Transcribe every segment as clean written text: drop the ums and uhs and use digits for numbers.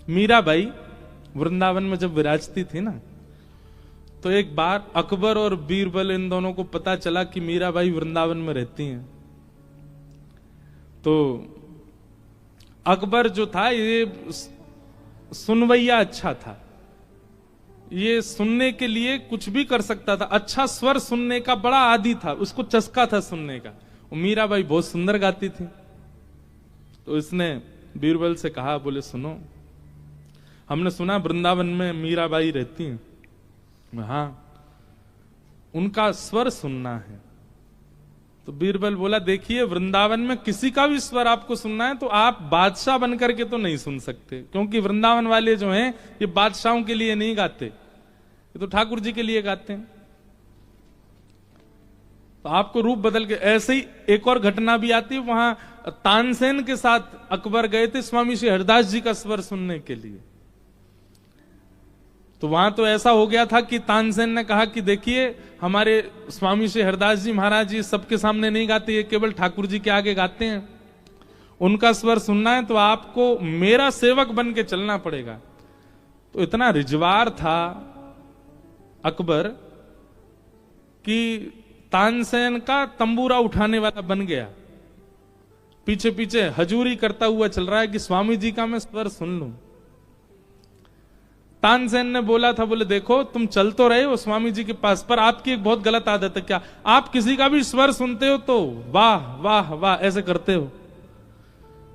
मीराबाई वृंदावन में जब विराजती थी ना, तो एक बार अकबर और बीरबल इन दोनों को पता चला कि मीराबाई वृंदावन में रहती हैं। तो अकबर जो था ये सुनवैया अच्छा था, ये सुनने के लिए कुछ भी कर सकता था, अच्छा स्वर सुनने का बड़ा आदी था, उसको चस्का था सुनने का। मीराबाई बहुत सुंदर गाती थी। तो इसने बीरबल से कहा, बोले सुनो, हमने सुना वृंदावन में मीराबाई रहती हैं, हाँ उनका स्वर सुनना है। तो बीरबल बोला, देखिए वृंदावन में किसी का भी स्वर आपको सुनना है तो आप बादशाह बनकर के तो नहीं सुन सकते, क्योंकि वृंदावन वाले जो हैं ये बादशाहों के लिए नहीं गाते, ये तो ठाकुर जी के लिए गाते हैं। तो आपको रूप बदल के, ऐसे ही एक और घटना भी आती है, वहां तानसेन के साथ अकबर गए थे स्वामी श्री हरिदास जी का स्वर सुनने के लिए। तो वहां तो ऐसा हो गया था कि तानसेन ने कहा कि देखिए हमारे स्वामी श्री हरिदास जी महाराज जी सबके सामने नहीं गाते, ये केवल ठाकुर जी के आगे गाते हैं, उनका स्वर सुनना है तो आपको मेरा सेवक बन के चलना पड़ेगा। तो इतना रिजवार था अकबर कि तानसेन का तंबूरा उठाने वाला बन गया, पीछे पीछे हजूरी करता हुआ चल रहा है कि स्वामी जी का मैं स्वर सुन लूं। तानसेन ने बोला था, बोले देखो तुम चल तो रहे हो स्वामी जी के पास, पर आपकी एक बहुत गलत आदत है, क्या आप किसी का भी स्वर सुनते हो तो वाह वाह वाह ऐसे करते हो।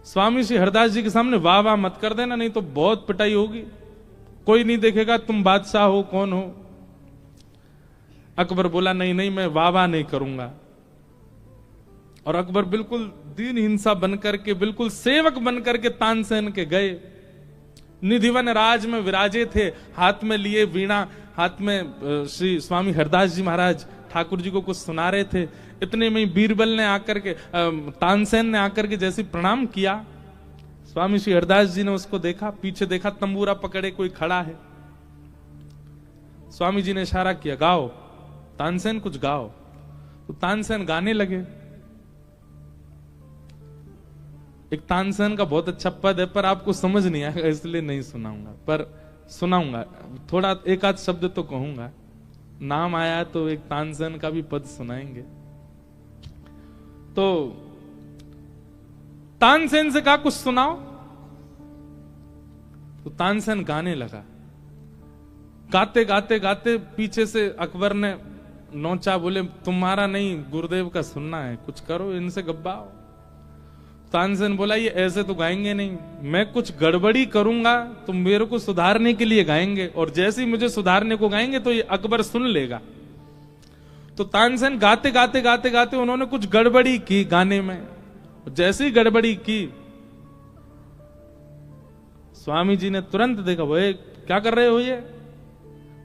स्वामी श्री हरदास जी के सामने वाह वाह मत कर देना, नहीं तो बहुत पिटाई होगी, कोई नहीं देखेगा तुम बादशाह हो कौन हो। अकबर बोला नहीं नहीं मैं वाह वाह नहीं करूंगा। और अकबर बिल्कुल दीन हिंसा बनकर के, बिल्कुल सेवक बनकर के तानसेन के गए। निधिवन राज में विराजे थे, हाथ में लिए वीणा, हाथ में श्री स्वामी हरदास जी महाराज ठाकुर जी को कुछ सुना रहे थे। इतने में बीरबल ने आकर के, तानसेन ने आकर के जैसे प्रणाम किया, स्वामी श्री हरदास जी ने उसको देखा, पीछे देखा तंबूरा पकड़े कोई खड़ा है। स्वामी जी ने इशारा किया, गाओ तानसेन कुछ गाओ। तो तानसेन गाने लगे। एक तानसेन का बहुत अच्छा पद है, पर आपको समझ नहीं आएगा इसलिए नहीं सुनाऊंगा, पर सुनाऊंगा थोड़ा, एक आध शब्द तो कहूंगा। नाम आया तो एक तानसेन का भी पद सुनाएंगे। तो तानसेन से कहा कुछ सुनाओ, तो तानसेन गाने लगा। गाते गाते गाते पीछे से अकबर ने नोचा, बोले तुम्हारा नहीं गुरुदेव का सुनना है, कुछ करो इनसे गब्बाओ। तानसेन बोला ये ऐसे तो गाएंगे नहीं, मैं कुछ गड़बड़ी करूंगा तो मेरे को सुधारने के लिए गाएंगे, और जैसे ही मुझे सुधारने को गाएंगे तो ये अकबर सुन लेगा। तो तानसेन गाते गाते गाते गाते उन्होंने कुछ गड़बड़ी की गाने में। जैसे ही गड़बड़ी की, स्वामी जी ने तुरंत देखा, वो क्या कर रहे हो ये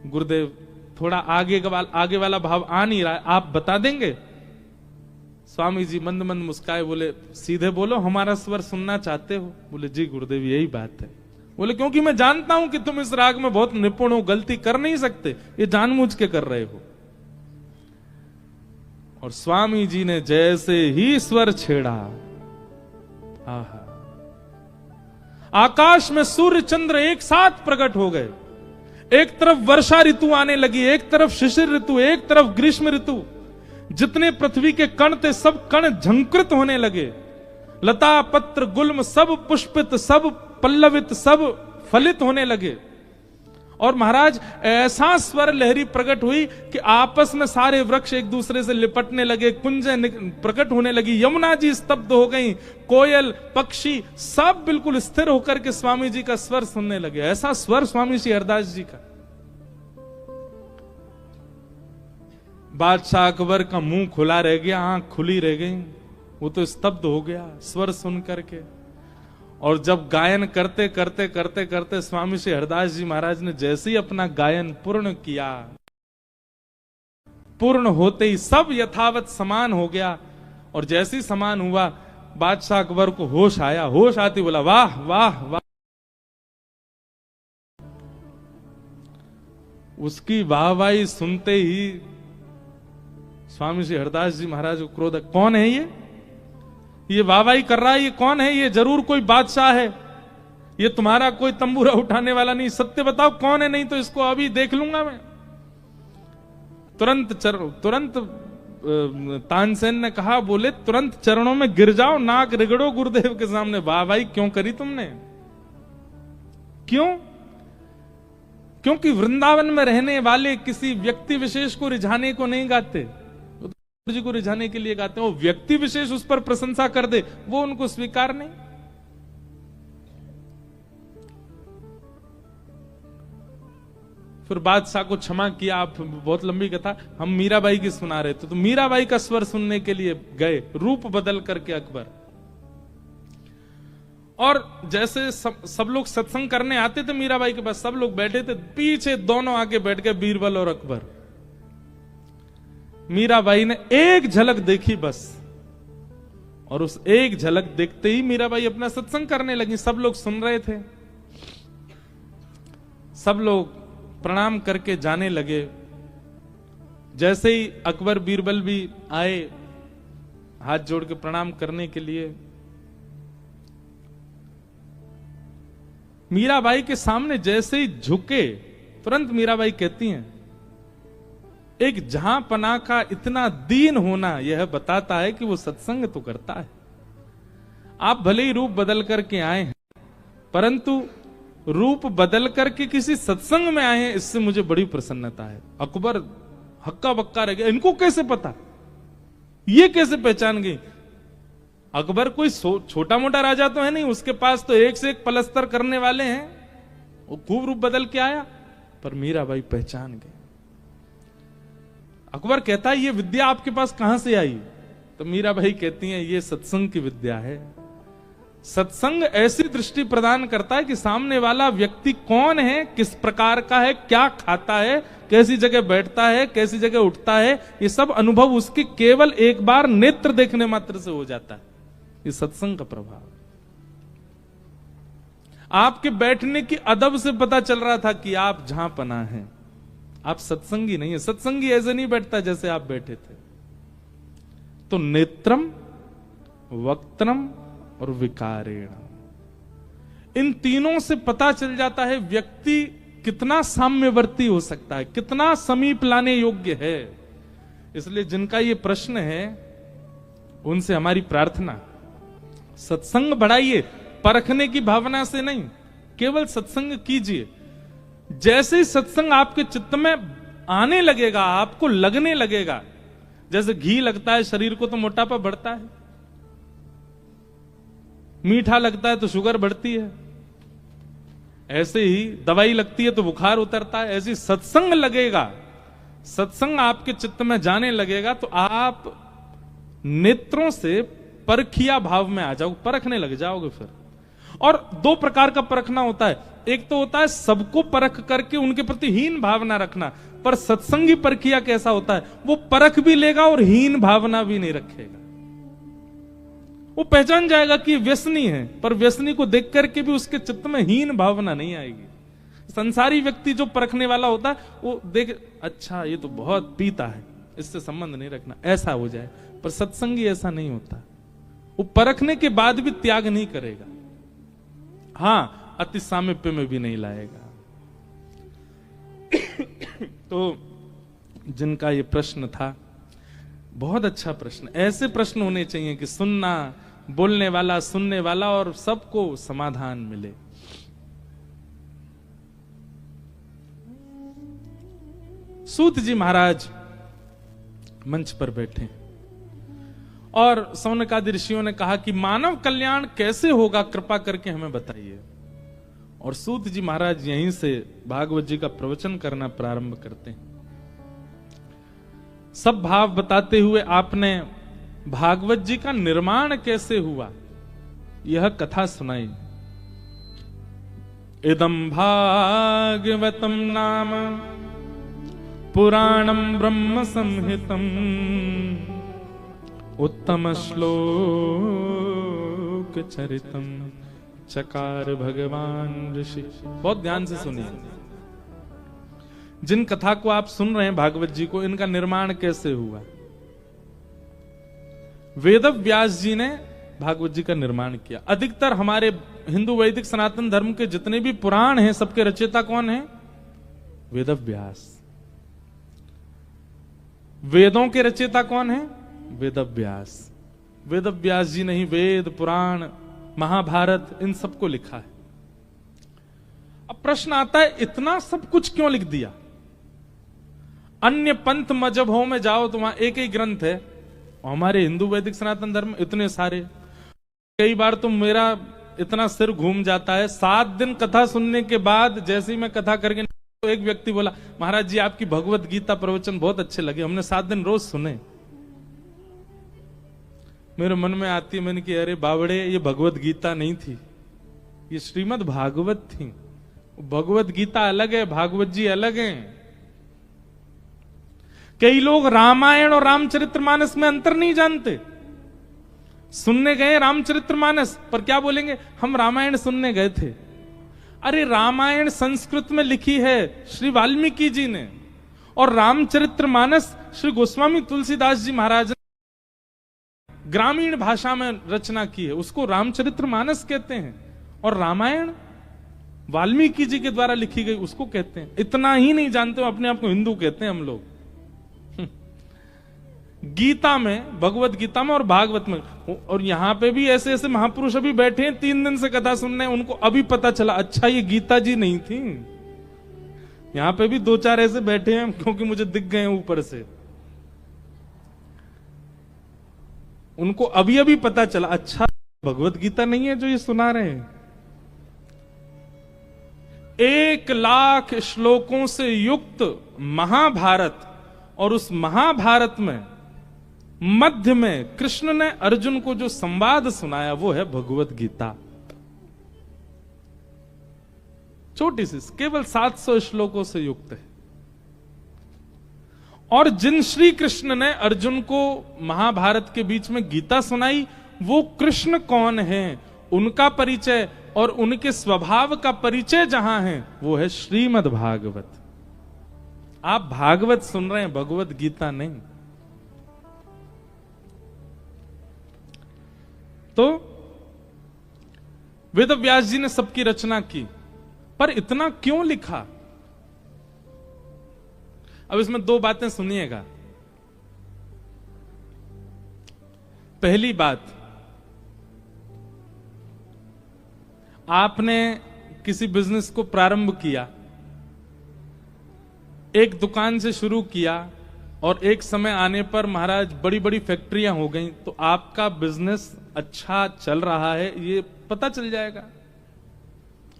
गुरुदेव, थोड़ा आगे वाला भाव आ नहीं रहा है, आप बता देंगे। स्वामी जी मंद मंद मुस्काए, बोले सीधे बोलो हमारा स्वर सुनना चाहते हो। बोले जी गुरुदेव यही बात है। बोले क्योंकि मैं जानता हूं कि तुम इस राग में बहुत निपुण हो, गलती कर नहीं सकते, ये जानबूझ के कर रहे हो। और स्वामी जी ने जैसे ही स्वर छेड़ा, आहा, आकाश में सूर्य चंद्र एक साथ प्रकट हो गए। एक तरफ वर्षा ऋतु आने लगी, एक तरफ शिशिर ऋतु, एक तरफ ग्रीष्म ऋतु। जितने पृथ्वी के कण थे सब कण झंकृत होने लगे। लता पत्र गुल्म सब पुष्पित, सब पल्लवित, सब फलित होने लगे। और महाराज ऐसा स्वर लहरी प्रकट हुई कि आपस में सारे वृक्ष एक दूसरे से लिपटने लगे, कुंजें प्रकट होने लगी, यमुना जी स्तब्ध हो गई, कोयल पक्षी सब बिल्कुल स्थिर होकर के स्वामी जी का स्वर सुनने लगे। ऐसा स्वर स्वामी श्री हरदास जी का। बादशाह अकबर का मुंह खुला रह गया, आंख खुली रह गई, वो तो स्तब्ध हो गया स्वर सुन करके। और जब गायन करते करते करते करते स्वामी श्री हरदास जी महाराज ने जैसे ही अपना गायन पूर्ण किया, पूर्ण होते ही सब यथावत समान हो गया। और जैसे ही समान हुआ, बादशाह अकबर को होश आया। होश आती बोला वाह वाह वाह। उसकी वाहवाही सुनते ही स्वामी श्री हरदास जी महाराज को क्रोध, कौन है ये वाहवाही कर रहा है, ये कौन है, ये जरूर कोई बादशाह है, ये तुम्हारा कोई तंबूरा उठाने वाला नहीं, सत्य बताओ कौन है, नहीं तो इसको अभी देख लूंगा मैं। तुरंत तानसेन ने कहा, बोले तुरंत चरणों में गिर जाओ, नाक रिगड़ो गुरुदेव के सामने। वाह भाई, क्यों करी तुमने? क्यों? क्योंकि वृंदावन में रहने वाले किसी व्यक्ति विशेष को रिझाने को नहीं गाते, वो जी को रिझाने के लिए गाते हैं। वो व्यक्ति विशेष उस पर प्रशंसा कर दे, वो उनको स्वीकार नहीं। फिर बादशाह को क्षमा किया। आप बहुत लंबी कथा, हम मीराबाई की सुना रहे थे, तो मीराबाई का स्वर सुनने के लिए गए, रूप बदल करके अकबर। और जैसे सब लोग सत्संग करने आते थे मीराबाई के पास, सब लोग बैठे थे, पीछे दोनों आके बैठ गए, बीरबल और अकबर। मीराबाई ने एक झलक देखी बस, और उस एक झलक देखते ही मीराबाई अपना सत्संग करने लगी। सब लोग सुन रहे थे, सब लोग प्रणाम करके जाने लगे। जैसे ही अकबर बीरबल भी आए हाथ जोड़ के प्रणाम करने के लिए, मीराबाई के सामने जैसे ही झुके, तुरंत मीराबाई कहती हैं, एक जहांपना का इतना दीन होना यह बताता है कि वो सत्संग तो करता है। आप भले ही रूप बदल करके आए हैं, परंतु रूप बदल करके किसी सत्संग में आए हैं, इससे मुझे बड़ी प्रसन्नता है। अकबर हक्का बक्का रह गया, इनको कैसे पता, ये कैसे पहचान गई? अकबर कोई छोटा मोटा राजा तो है नहीं, उसके पास तो एक से एक पलस्तर करने वाले हैं। वो खूब रूप बदल के आया, पर मीराबाई पहचान गई। अकबर कहता है, ये विद्या आपके पास कहां से आई? तो मीराबाई कहती हैं, ये सत्संग की विद्या है। सत्संग ऐसी दृष्टि प्रदान करता है कि सामने वाला व्यक्ति कौन है, किस प्रकार का है, क्या खाता है, कैसी जगह बैठता है, कैसी जगह उठता है, ये सब अनुभव उसके केवल एक बार नेत्र देखने मात्र से हो जाता है। ये सत्संग का प्रभाव। आपके बैठने की अदब से पता चल रहा था कि आप जहां पना है, आप सत्संगी नहीं है। सत्संगी ऐसे नहीं बैठता जैसे आप बैठे थे। तो नेत्रम, वक्त्रम और विकारेण, इन तीनों से पता चल जाता है व्यक्ति कितना साम्यवर्ती हो सकता है, कितना समीप लाने योग्य है। इसलिए जिनका ये प्रश्न है, उनसे हमारी प्रार्थना, सत्संग बढ़ाइए, परखने की भावना से नहीं, केवल सत्संग कीजिए। जैसे ही सत्संग आपके चित्त में आने लगेगा, आपको लगने लगेगा, जैसे घी लगता है शरीर को तो मोटापा बढ़ता है, मीठा लगता है तो शुगर बढ़ती है, ऐसे ही दवाई लगती है तो बुखार उतरता है। ऐसे सत्संग लगेगा, सत्संग आपके चित्त में जाने लगेगा तो आप नेत्रों से परखिया भाव में आ जाओ, परखने लग जाओगे फिर। और दो प्रकार का परखना होता है, एक तो होता है सबको परख करके उनके प्रति हीन भावना रखना, पर सत्संगी परखिया कैसा होता है, वो परख भी लेगा और हीन भावना भी नहीं रखेगा। वो पहचान जाएगा कि व्यसनी है, पर व्यसनी को देख करके भी उसके चित्त में हीन भावना नहीं आएगी। संसारी व्यक्ति जो परखने वाला होता है, वो देख, अच्छा ये तो बहुत पीता है, इससे संबंध नहीं रखना, ऐसा हो जाए। पर सत्संगी ऐसा नहीं होता, वो परखने के बाद भी त्याग नहीं करेगा, हां अति सामीप्य में भी नहीं लाएगा। तो जिनका ये प्रश्न था, बहुत अच्छा प्रश्न, ऐसे प्रश्न होने चाहिए कि सुनना, बोलने वाला, सुनने वाला और सबको समाधान मिले। सूत जी महाराज मंच पर बैठे और सौनकादि ऋषियों ने कहा कि मानव कल्याण कैसे होगा, कृपा करके हमें बताइए। और सूत जी महाराज यहीं से भागवत जी का प्रवचन करना प्रारंभ करते हैं। सब भाव बताते हुए आपने भागवत जी का निर्माण कैसे हुआ यह कथा सुनाई। इदं भागवतम नाम पुराणम ब्रह्म संहितम उत्तम श्लोक चरितम चकार भगवान ऋषि। बहुत ध्यान से सुनिए, जिन कथा को आप सुन रहे हैं भागवत जी को, इनका निर्माण कैसे हुआ। वेद व्यास जी ने भागवत जी का निर्माण किया। अधिकतर हमारे हिंदू वैदिक सनातन धर्म के जितने भी पुराण हैं, सबके रचयिता कौन है? वेदव्यास। वेदों के रचयिता कौन है? वेदव्यास। वेदव्यास जी ने ही वेद, पुराण, महाभारत इन सबको लिखा है। अब प्रश्न आता है, इतना सब कुछ क्यों लिख दिया? अन्य पंथ मजहबों में जाओ तो वहां एक ही ग्रंथ है, हमारे हिंदू वैदिक सनातन धर्म इतने सारे। कई बार तो मेरा इतना सिर घूम जाता है, 7 दिन कथा सुनने के बाद जैसे ही मैं कथा करके तो एक व्यक्ति बोला, महाराज जी आपकी भगवत गीता प्रवचन बहुत अच्छे लगे, हमने 7 दिन रोज सुने। मेरे मन में आती है, मैंने कि अरे बावड़े, ये भगवत गीता नहीं थी, ये श्रीमद् भागवत थी। भगवत गीता अलग है, भागवत जी अलग हैं। कई लोग रामायण और रामचरितमानस में अंतर नहीं जानते। सुनने गए रामचरितमानस, पर क्या बोलेंगे, हम रामायण सुनने गए थे। अरे रामायण संस्कृत में लिखी है श्री वाल्मीकि जी ने, और रामचरितमानस श्री गोस्वामी तुलसीदास जी महाराज ने ग्रामीण भाषा में रचना की है, उसको रामचरितमानस कहते हैं। और रामायण वाल्मीकि जी के द्वारा लिखी गई उसको कहते हैं। इतना ही नहीं जानते हो, अपने आप को हिंदू कहते हैं हम लोग। गीता में, भगवत गीता में और भागवत में, और यहां पे भी ऐसे ऐसे महापुरुष अभी बैठे हैं 3 दिन से कथा सुनने, उनको अभी पता चला अच्छा ये गीता जी नहीं थी। यहां पे भी 2-4 ऐसे बैठे हैं, क्योंकि मुझे दिख गए ऊपर से, उनको अभी अभी पता चला अच्छा भगवत गीता नहीं है जो ये सुना रहे हैं। 1 लाख श्लोकों से युक्त महाभारत, और उस महाभारत में मध्य में कृष्ण ने अर्जुन को जो संवाद सुनाया वो है भगवत गीता। छोटी सी, केवल 700 श्लोकों से युक्त है। और जिन श्री कृष्ण ने अर्जुन को महाभारत के बीच में गीता सुनाई, वो कृष्ण कौन है, उनका परिचय और उनके स्वभाव का परिचय जहां है वो है श्रीमद् भागवत। आप भागवत सुन रहे हैं, भगवत गीता नहीं। तो वेदव्यास जी ने सबकी रचना की, पर इतना क्यों लिखा? अब इसमें 2 बातें सुनिएगा। पहली बात, आपने किसी बिजनेस को प्रारंभ किया, एक दुकान से शुरू किया, और एक समय आने पर महाराज बड़ी बड़ी फैक्ट्रियां हो गई, तो आपका बिजनेस अच्छा चल रहा है ये पता चल जाएगा।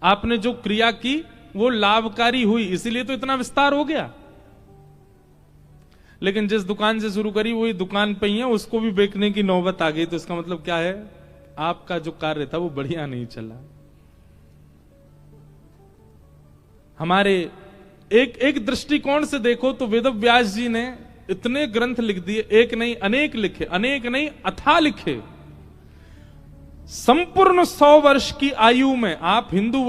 आपने जो क्रिया की वो लाभकारी हुई, इसीलिए तो इतना विस्तार हो गया। लेकिन जिस दुकान से शुरू करी वही दुकान पे ही है, उसको भी बेचने की नौबत आ गई, तो इसका मतलब क्या है, आपका जो कार्य था वो बढ़िया नहीं चला। हमारे एक दृष्टिकोण से देखो तो वेदव्यास जी ने इतने ग्रंथ लिख दिए, एक नहीं अनेक लिखे, अनेक नहीं अथाह लिखे। संपूर्ण 100 वर्ष की आयु में आप हिंदू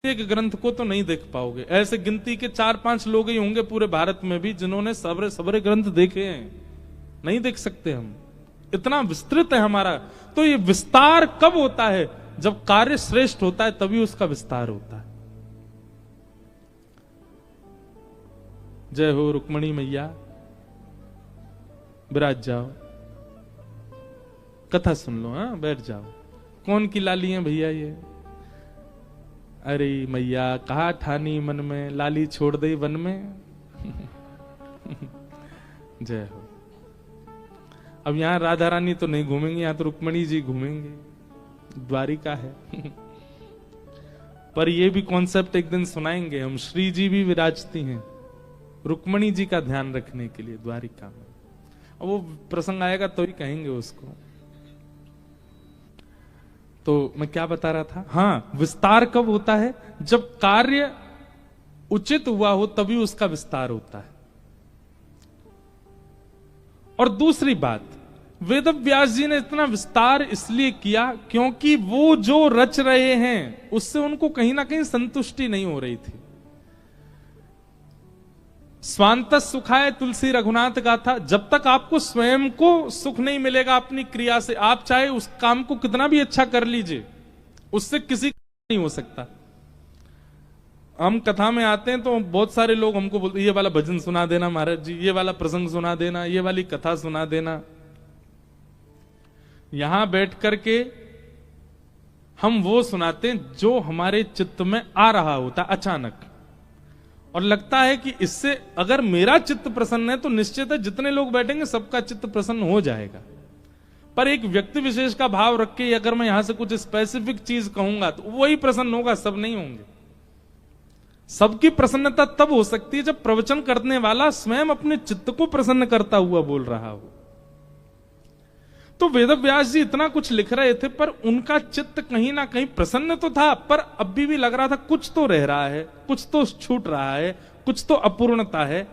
एक ग्रंथ को तो नहीं देख पाओगे। ऐसे गिनती के 4-5 लोग ही होंगे पूरे भारत में भी जिन्होंने सबरे ग्रंथ देखे हैं, नहीं देख सकते हम, इतना विस्तृत है हमारा। तो ये विस्तार कब होता है? जब कार्य श्रेष्ठ होता है तभी उसका विस्तार होता है। जय हो रुक्मणी मैया, विराज जाओ, कथा सुन लो, हाँ बैठ जाओ। कौन की लाली है भैया ये? अरे मैया कहा ठानी मन में, लाली छोड़ दे वन में। जय हो। अब यहां राधा रानी तो नहीं घूमेंगे, यहां तो रुक्मणी जी घूमेंगे, द्वारिका है। पर ये भी कॉन्सेप्ट एक दिन सुनाएंगे हम। श्री जी भी विराजती हैं रुक्मणी जी का ध्यान रखने के लिए द्वारिका में। अब वो प्रसंग आएगा तो ही कहेंगे उसको। तो मैं क्या बता रहा था? हाँ, विस्तार कब होता है? जब कार्य उचित हुआ हो तभी उसका विस्तार होता है। और दूसरी बात, वेदव्यास जी ने इतना विस्तार इसलिए किया क्योंकि वो जो रच रहे हैं उससे उनको कहीं ना कहीं संतुष्टि नहीं हो रही थी। स्वांत सुखाय तुलसी रघुनाथ गाथा। जब तक आपको स्वयं को सुख नहीं मिलेगा अपनी क्रिया से, आप चाहे उस काम को कितना भी अच्छा कर लीजिए, उससे किसी का नहीं हो सकता। हम कथा में आते हैं तो बहुत सारे लोग हमको बोलते, ये वाला भजन सुना देना महाराज जी, ये वाला प्रसंग सुना देना, ये वाली कथा सुना देना। यहां बैठ करके हम वो सुनाते हैं जो हमारे चित्त में आ रहा होता अचानक, और लगता है कि इससे अगर मेरा चित्त प्रसन्न है तो निश्चित है जितने लोग बैठेंगे सबका चित्त प्रसन्न हो जाएगा। पर एक व्यक्ति विशेष का भाव रख के अगर मैं यहां से कुछ स्पेसिफिक चीज कहूंगा तो वही प्रसन्न होगा, सब नहीं होंगे। सबकी प्रसन्नता तब हो सकती है जब प्रवचन करने वाला स्वयं अपने चित्त को प्रसन्न करता हुआ बोल रहा हो। तो वेदव्यास जी इतना कुछ लिख रहे थे पर उनका चित्त कहीं ना कहीं प्रसन्न तो था, पर अभी भी लग रहा था कुछ तो रह रहा है, कुछ तो छूट रहा है, कुछ तो अपूर्णता है,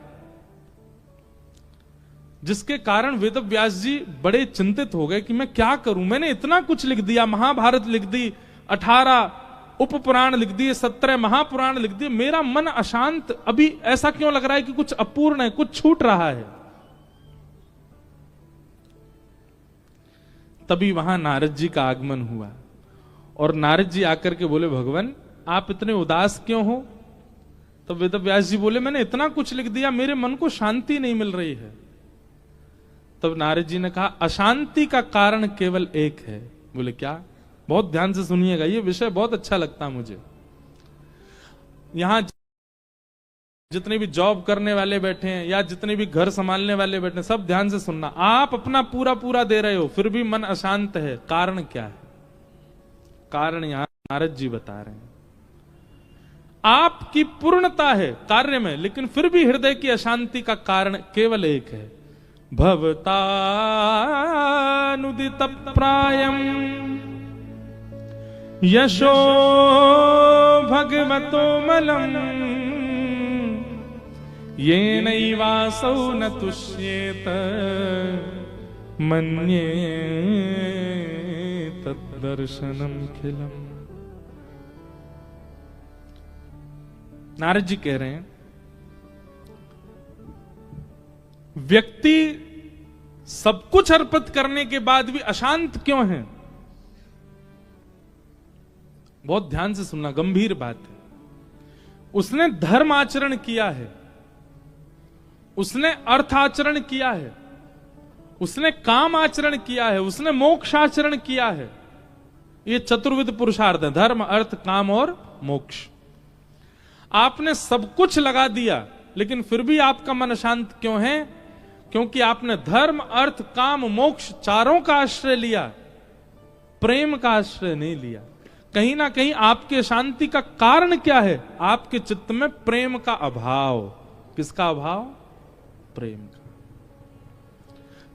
जिसके कारण वेदव्यास जी बड़े चिंतित हो गए कि मैं क्या करूं। मैंने इतना कुछ लिख दिया, महाभारत लिख दी, 18 उपपुराण लिख दिए, 17 महापुराण लिख दिए, मेरा मन अशांत, अभी ऐसा क्यों लग रहा है कि कुछ अपूर्ण है, कुछ छूट रहा है। तभी वहां नारद जी का आगमन हुआ और नारद जी आकर के बोले, भगवान आप इतने उदास क्यों हो? तब वेदव्यास जी बोले, मैंने इतना कुछ लिख दिया, मेरे मन को शांति नहीं मिल रही है। तब नारद जी ने कहा, अशांति का कारण केवल एक है। बोले क्या? बहुत ध्यान से सुनिएगा, ये विषय बहुत अच्छा लगता मुझे। यहां जितने भी जॉब करने वाले बैठे हैं या जितने भी घर संभालने वाले बैठे हैं, सब ध्यान से सुनना। आप अपना पूरा पूरा दे रहे हो फिर भी मन अशांत है, कारण क्या है? कारण यहां नारद जी बता रहे हैं, आपकी पूर्णता है कार्य में, लेकिन फिर भी हृदय की अशांति का कारण केवल एक है। भवतानुदित प्रायम यशो भगवतो मलम येनैवासौ न तुष्येत मन्ये तद्दर्शनम खिलम। नारद जी कह रहे हैं, व्यक्ति सब कुछ अर्पित करने के बाद भी अशांत क्यों है? बहुत ध्यान से सुनना, गंभीर बात है। उसने धर्म आचरण किया है, उसने अर्थ आचरण किया है, उसने काम आचरण किया है, उसने मोक्ष आचरण किया है। ये चतुर्विध पुरुषार्थ है, धर्म अर्थ काम और मोक्ष। आपने सब कुछ लगा दिया लेकिन फिर भी आपका मन अशांत क्यों है? क्योंकि आपने धर्म अर्थ काम मोक्ष चारों का आश्रय लिया, प्रेम का आश्रय नहीं लिया। कहीं ना कहीं आपकी शांति का कारण क्या है? आपके चित्त में प्रेम का अभाव। किसका अभाव? प्रेम का।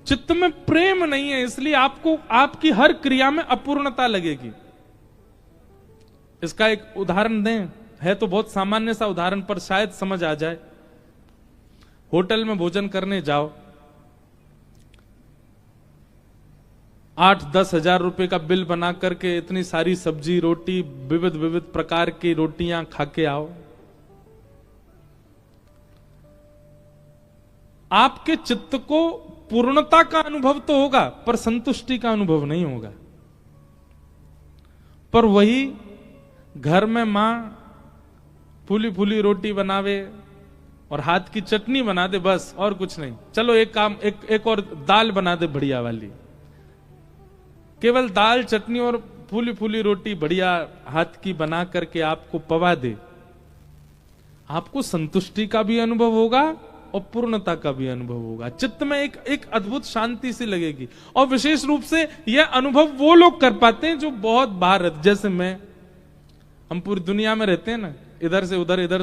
चित्त में प्रेम नहीं है, इसलिए आपको आपकी हर क्रिया में अपूर्णता लगेगी। इसका एक उदाहरण दें, है तो बहुत सामान्य सा उदाहरण पर शायद समझ आ जाए। होटल में भोजन करने जाओ, 8-10 हजार रुपए का बिल बना करके इतनी सारी सब्जी रोटी विविध विविध प्रकार की रोटियां खा के आओ, आपके चित्त को पूर्णता का अनुभव तो होगा पर संतुष्टि का अनुभव नहीं होगा। पर वही घर में मां फूली फूली रोटी बनावे और हाथ की चटनी बना दे, बस और कुछ नहीं। चलो एक काम, एक और दाल बना दे बढ़िया वाली, केवल दाल चटनी और फूली फूली रोटी बढ़िया हाथ की बना करके आपको पवा दे, आपको संतुष्टि का भी अनुभव होगा और पूर्णता का भी अनुभव होगा। चित्त में एक अद्भुत शांति सी लगेगी। और विशेष रूप से यह अनुभव वो लोग कर पाते हैं जो बहुत बाहर, जैसे मैं, हम पूरी दुनिया में रहते हैं ना, इधर से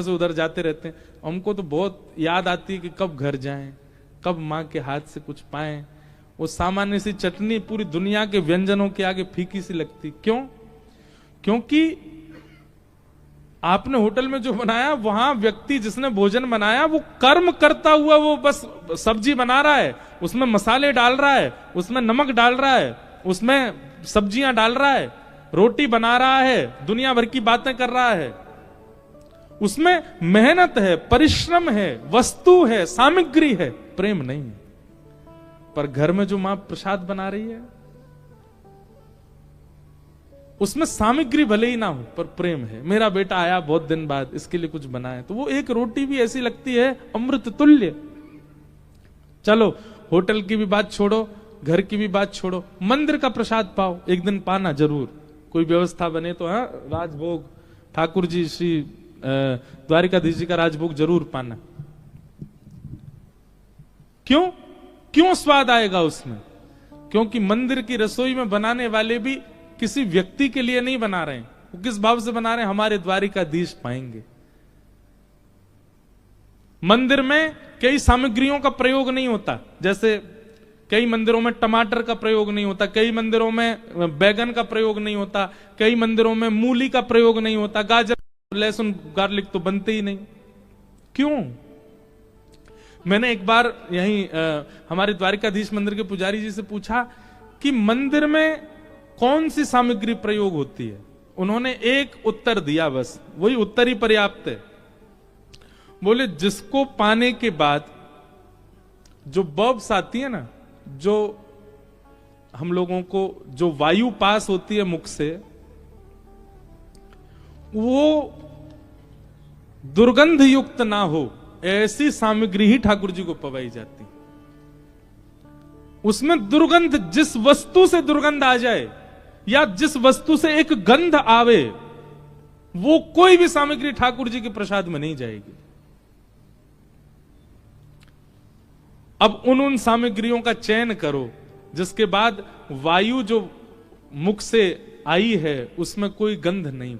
उधर जाते रहते हैं। हमको तो बहुत याद आती है कि कब घर जाएं, कब मां के हाथ से कुछ पाएं। वो सामान्य सी चटनी पूरी दुनिया के व्यंजनों के आगे फीकी सी लगती। क्यों? क्योंकि आपने होटल में जो बनाया, वहां व्यक्ति जिसने भोजन बनाया वो कर्म करता हुआ, वो बस सब्जी बना रहा है, उसमें मसाले डाल रहा है, उसमें नमक डाल रहा है, उसमें सब्जियां डाल रहा है, रोटी बना रहा है, दुनिया भर की बातें कर रहा है। उसमें मेहनत है, परिश्रम है, वस्तु है, सामग्री है, प्रेम नहीं है। पर घर में जो मां प्रसाद बना रही है उसमें सामग्री भले ही ना हो पर प्रेम है। मेरा बेटा आया बहुत दिन बाद, इसके लिए कुछ बनाया, तो वो एक रोटी भी ऐसी लगती है अमृत तुल्य। चलो होटल की भी बात छोड़ो, घर की भी बात छोड़ो, मंदिर का प्रसाद पाओ, एक दिन पाना जरूर, कोई व्यवस्था बने तो। हाँ, राजभोग ठाकुर जी श्री द्वारिकाधीश जी का राजभोग जरूर पाना। क्यों क्यों स्वाद आएगा उसमें? क्योंकि मंदिर की रसोई में बनाने वाले भी किसी व्यक्ति के लिए नहीं बना रहे हैं, वो किस भाव से बना रहे हैं? हमारे द्वारिकाधीश पाएंगे। मंदिर में कई सामग्रियों का प्रयोग नहीं होता, जैसे कई मंदिरों में टमाटर का प्रयोग नहीं होता, कई मंदिरों में बैगन का प्रयोग नहीं होता, कई मंदिरों में मूली का प्रयोग नहीं होता, गाजर लहसुन गार्लिक तो बनते ही नहीं। क्यों? मैंने एक बार यहीं हमारे द्वारिकाधीश मंदिर के पुजारी जी से पूछा कि मंदिर में कौन सी सामग्री प्रयोग होती है। उन्होंने एक उत्तर दिया, बस वही उत्तर ही पर्याप्त है। बोले जिसको पाने के बाद जो बर्ब्स आती है ना, जो हम लोगों को जो वायु पास होती है मुख से, वो दुर्गंध युक्त ना हो, ऐसी सामग्री ही ठाकुर जी को पवाई जाती। उसमें दुर्गंध, जिस वस्तु से दुर्गंध आ जाए या जिस वस्तु से एक गंध आवे, वो कोई भी सामग्री ठाकुर जी के प्रसाद में नहीं जाएगी। अब उन सामग्रियों का चयन करो जिसके बाद वायु जो मुख से आई है उसमें कोई गंध नहीं हो,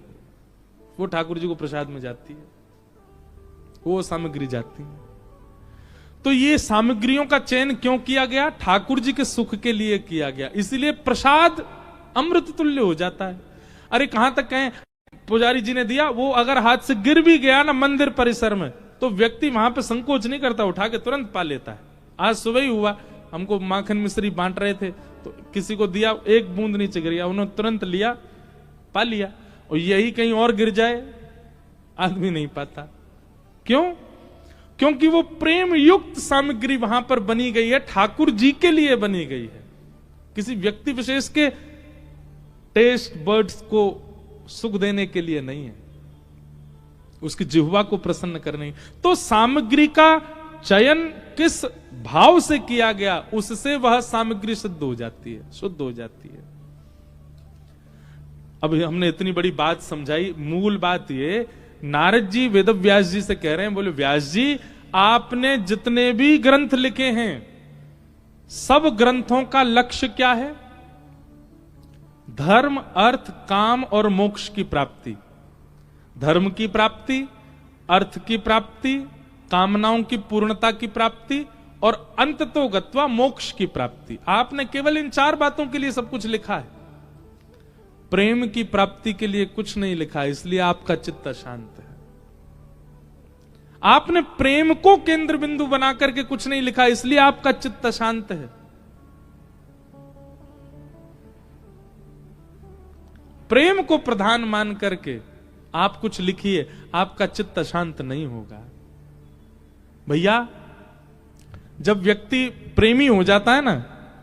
वो ठाकुर जी को प्रसाद में जाती है, वो सामग्री जाती है। तो ये सामग्रियों का चयन क्यों किया गया? ठाकुर जी के सुख के लिए किया गया, इसलिए प्रसाद अमृत तुल्य हो जाता है। अरे कहां तक कहें, पुजारी जी ने दिया, वो अगर हाथ से गिर भी गया ना मंदिर परिसर में, तो व्यक्ति वहां पे संकोच नहीं करता, उठा के तुरंत पा लेता है। आज सुबह ही हुआ, हमको माखन मिश्री बांट रहे थे, तो किसी को दिया, एक बूंद नीचे गिर गया, उन्होंने तुरंत लिया, पा लिया। और यही कहीं और गिर जाए, आदमी नहीं पाता। क्यों? क्योंकि वो प्रेम युक्त सामग्री वहां पर बनी गई है, ठाकुर जी के लिए बनी गई है, किसी व्यक्ति विशेष के टेस्ट बर्ड्स को सुख देने के लिए नहीं है, उसकी जिह्वा को प्रसन्न करने। तो सामग्री का चयन किस भाव से किया गया, उससे वह सामग्री सिद्ध हो जाती है, शुद्ध हो जाती है। अब हमने इतनी बड़ी बात समझाई, मूल बात ये, नारद जी वेद व्यास जी से कह रहे हैं, बोले व्यास जी आपने जितने भी ग्रंथ लिखे हैं, सब ग्रंथों का लक्ष्य क्या है? धर्म, अर्थ, काम और मोक्ष की प्राप्ति। धर्म की प्राप्ति, अर्थ की प्राप्ति, कामनाओं की पूर्णता की प्राप्ति और अंततो गत्वा मोक्ष की प्राप्ति। आपने केवल इन 4 बातों के लिए सब कुछ लिखा है, प्रेम की प्राप्ति के लिए कुछ नहीं लिखा, इसलिए आपका चित्त शांत है। आपने प्रेम को केंद्र बिंदु बना करके कुछ नहीं लिखा, इसलिए आपका चित्त शांत है। प्रेम को प्रधान मान करके आप कुछ लिखिए, आपका चित्त शांत नहीं होगा। भैया जब व्यक्ति प्रेमी हो जाता है ना,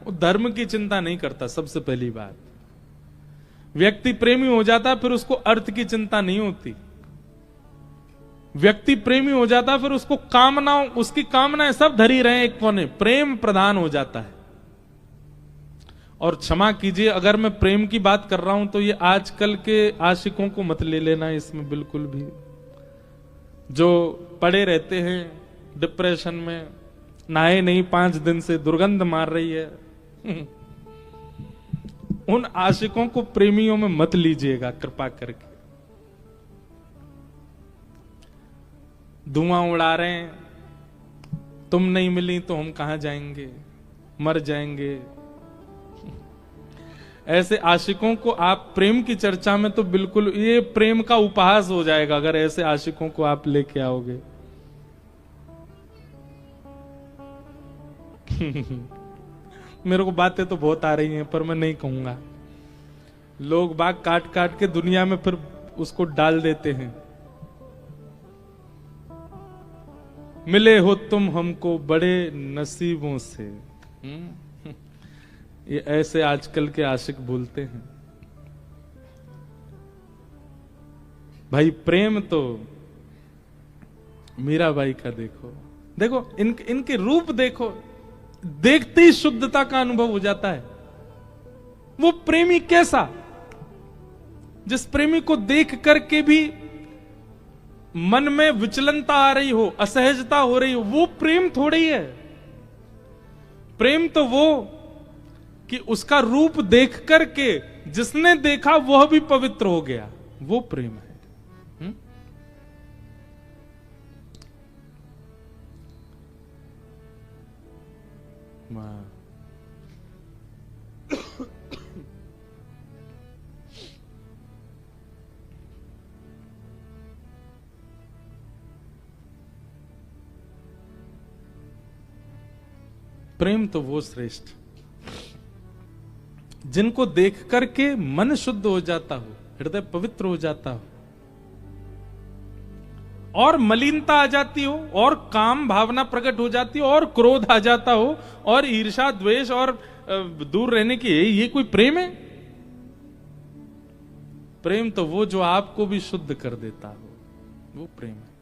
वो धर्म की चिंता नहीं करता। सबसे पहली बात, व्यक्ति प्रेमी हो जाता फिर उसको अर्थ की चिंता नहीं होती। व्यक्ति प्रेमी हो जाता फिर उसको कामनाओं, उसकी कामनाएं सब धरी रहे एक कोने, प्रेम प्रधान हो जाता है। और क्षमा कीजिए अगर मैं प्रेम की बात कर रहा हूं तो ये आजकल के आशिकों को मत ले लेना इसमें बिल्कुल भी, जो पड़े रहते हैं डिप्रेशन में, नहाए नहीं 5 दिन से, दुर्गंध मार रही है, उन आशिकों को प्रेमियों में मत लीजिएगा कृपा करके। धुआं उड़ा रहे हैं, तुम नहीं मिली तो हम कहां जाएंगे, मर जाएंगे। ऐसे आशिकों को आप प्रेम की चर्चा में तो बिल्कुल, ये प्रेम का उपहास हो जाएगा अगर ऐसे आशिकों को आप लेके आओगे। मेरे को बातें तो बहुत आ रही हैं पर मैं नहीं कहूंगा। लोग बाग काट काट के दुनिया में फिर उसको डाल देते हैं। मिले हो तुम हमको बड़े नसीबों से। ये ऐसे आजकल के आशिक बोलते हैं। भाई प्रेम तो मीराबाई का देखो, देखो इनके रूप देखो, देखते ही शुद्धता का अनुभव हो जाता है। वो प्रेमी कैसा, जिस प्रेमी को देख करके भी मन में विचलनता आ रही हो, असहजता हो रही हो, वो प्रेम थोड़ी है। प्रेम तो वो कि उसका रूप देख करके जिसने देखा वह भी पवित्र हो गया, वो प्रेम है। प्रेम तो वो श्रेष्ठ जिनको देख करके मन शुद्ध हो जाता हो, हृदय पवित्र हो जाता हो, और मलिनता आ जाती हो, और काम भावना प्रकट हो जाती हो, और क्रोध आ जाता हो, और ईर्ष्या द्वेष और दूर रहने की, ये कोई प्रेम है? प्रेम तो वो जो आपको भी शुद्ध कर देता हो, वो प्रेम है।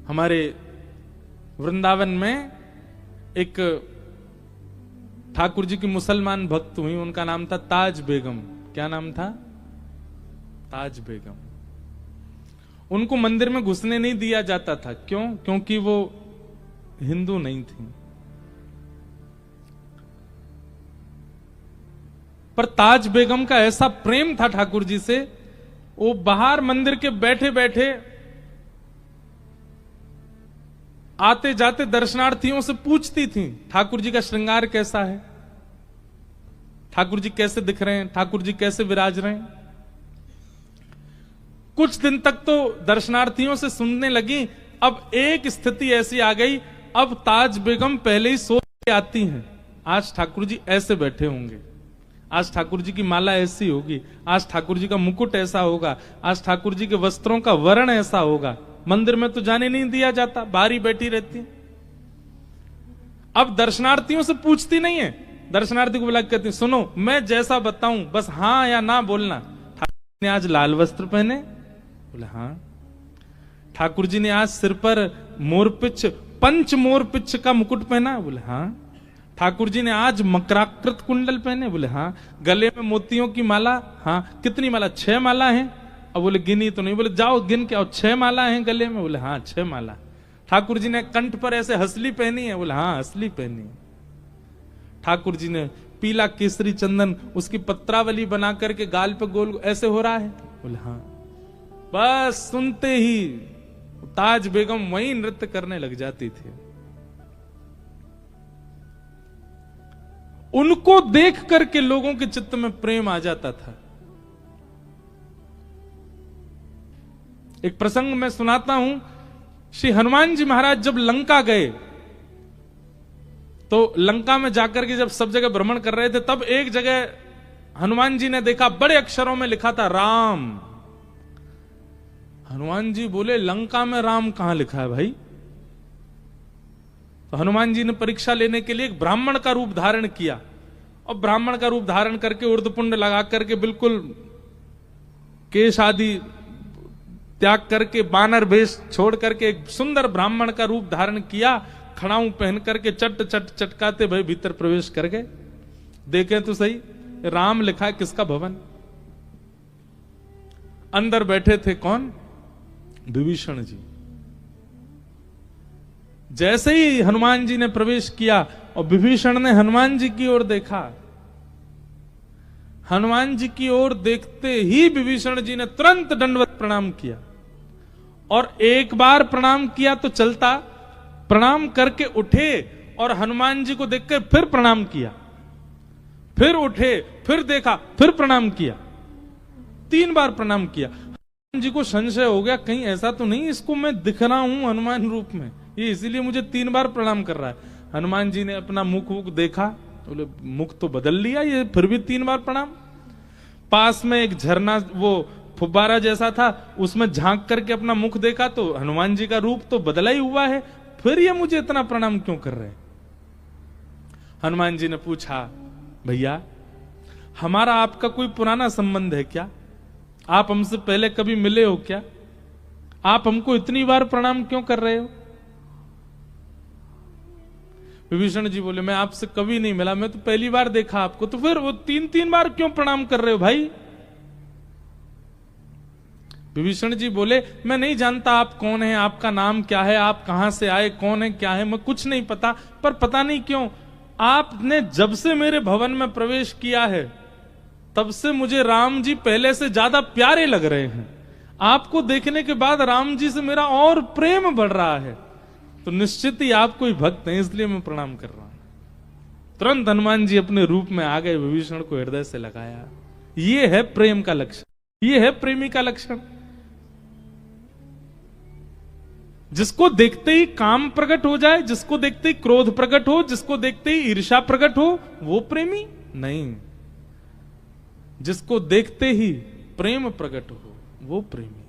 हमारे वृंदावन में एक ठाकुर जी की मुसलमान भक्त हुई, उनका नाम था ताज बेगम। क्या नाम था? ताज बेगम। उनको मंदिर में घुसने नहीं दिया जाता था। क्यों? क्योंकि वो हिंदू नहीं थी। पर ताज बेगम का ऐसा प्रेम था ठाकुर जी से, वो बाहर मंदिर के बैठे बैठे आते जाते दर्शनार्थियों से पूछती थी, ठाकुर जी का श्रृंगार कैसा है, ठाकुर जी कैसे दिख रहे हैं, ठाकुर जी कैसे विराज रहे हैं। कुछ दिन तक तो दर्शनार्थियों से सुनने लगी। अब एक स्थिति ऐसी आ गई, अब ताज बेगम पहले ही सोच के आती हैं, आज ठाकुर जी ऐसे बैठे होंगे, आज ठाकुर जी की माला ऐसी होगी, आज ठाकुर जी का मुकुट ऐसा होगा, आज ठाकुर जी के वस्त्रों का वर्ण ऐसा होगा। मंदिर में तो जाने नहीं दिया जाता, बाहर ही बैठी रहती। अब दर्शनार्थियों से पूछती नहीं है, दर्शनार्थी को बुला के कहती, सुनो मैं जैसा बताऊं बस हाँ या ना बोलना। ठाकुर ने आज लाल वस्त्र पहने? बोले हाँ। ठाकुर जी ने आज सिर पर मोरपिच, पंच मोरपिच का मुकुट पहना? बोले हाँ। ठाकुर जी ने आज मकराकृत कुंडल पहने? बोले हाँ। गले में मोतियों की माला? हाँ। कितनी माला? 6 माला है। अब बोले गिनी तो नहीं। बोले जाओ गिन के आओ, 6 माला हैं गले में? बोले हाँ 6 माला। ठाकुर जी ने कंठ पर ऐसे हसली पहनी है? बोले हाँ हसली पहनी है। ठाकुर जी ने पीला केसरी चंदन उसकी पत्रावली बना करके गाल पे गोल ऐसे हो रहा है? बोले हाँ। बस सुनते ही ताज बेगम वहीं नृत्य करने लग जाती थी। उनको देख करके लोगों के चित्त में प्रेम आ जाता था। एक प्रसंग मैं सुनाता हूं। श्री हनुमान जी महाराज जब लंका गए, तो लंका में जाकर के जब सब जगह भ्रमण कर रहे थे, तब एक जगह हनुमान जी ने देखा बड़े अक्षरों में लिखा था राम। हनुमान जी बोले लंका में राम कहां लिखा है भाई? तो हनुमान जी ने परीक्षा लेने के लिए एक ब्राह्मण का रूप धारण किया, और ब्राह्मण का रूप धारण करके उर्दपुंड लगा करके बिल्कुल केश आदि त्याग करके बानर वेश छोड़ करके एक सुंदर ब्राह्मण का रूप धारण किया, खड़ाऊ पहन करके चट चट चटकाते भाई भीतर प्रवेश कर गए। देखें तो सही, राम लिखा है किसका भवन? अंदर बैठे थे कौन? विभीषण जी। जैसे ही हनुमान जी ने प्रवेश किया और विभीषण ने हनुमान जी की ओर देखा, हनुमान जी की ओर देखते ही विभीषण जी ने तुरंत दंडवत प्रणाम किया, और एक बार प्रणाम किया तो चलता, प्रणाम करके उठे और हनुमान जी को देखकर फिर प्रणाम किया, फिर उठे, फिर देखा, फिर प्रणाम किया, 3 बार प्रणाम किया। हनुमान जी को संशय हो गया, कहीं ऐसा तो नहीं इसको मैं दिख रहा हूं हनुमान रूप में, ये इसीलिए मुझे 3 बार प्रणाम कर रहा है। हनुमान जी ने अपना मुख देखा, बोले मुख तो बदल लिया, ये फिर भी 3 बार प्रणाम। पास में एक झरना, वो फुब्बारा जैसा था, उसमें झांक करके अपना मुख देखा तो हनुमान जी का रूप तो बदला ही हुआ है, फिर ये मुझे इतना प्रणाम क्यों कर रहे हैं? हनुमान जी ने पूछा, भैया हमारा आपका कोई पुराना संबंध है क्या? आप हमसे पहले कभी मिले हो क्या? आप हमको इतनी बार प्रणाम क्यों कर रहे हो? विभीषण जी बोले, मैं आपसे कभी नहीं मिला, मैं तो पहली बार देखा आपको, तो फिर वो 3-3 बार क्यों प्रणाम कर रहे हो भाई? विभीषण जी बोले, मैं नहीं जानता आप कौन है, आपका नाम क्या है, आप कहां से आए, कौन है, क्या है, मैं कुछ नहीं पता, पर पता नहीं क्यों आपने जब से मेरे भवन में प्रवेश किया है तब से मुझे राम जी पहले से ज्यादा प्यारे लग रहे हैं। आपको देखने के बाद राम जी से मेरा और प्रेम बढ़ रहा है, तो निश्चित ही आप कोई भक्त हैं, इसलिए मैं प्रणाम कर रहा हूं। तुरंत हनुमान जी अपने रूप में आ गए, विभीषण को हृदय से लगाया। ये है प्रेम का लक्षण, ये है प्रेमी का लक्षण। जिसको देखते ही काम प्रकट हो जाए, जिसको देखते ही क्रोध प्रकट हो, जिसको देखते ही ईर्ष्या प्रकट हो, वो प्रेमी नहीं। जिसको देखते ही प्रेम प्रकट हो, वो प्रेमी।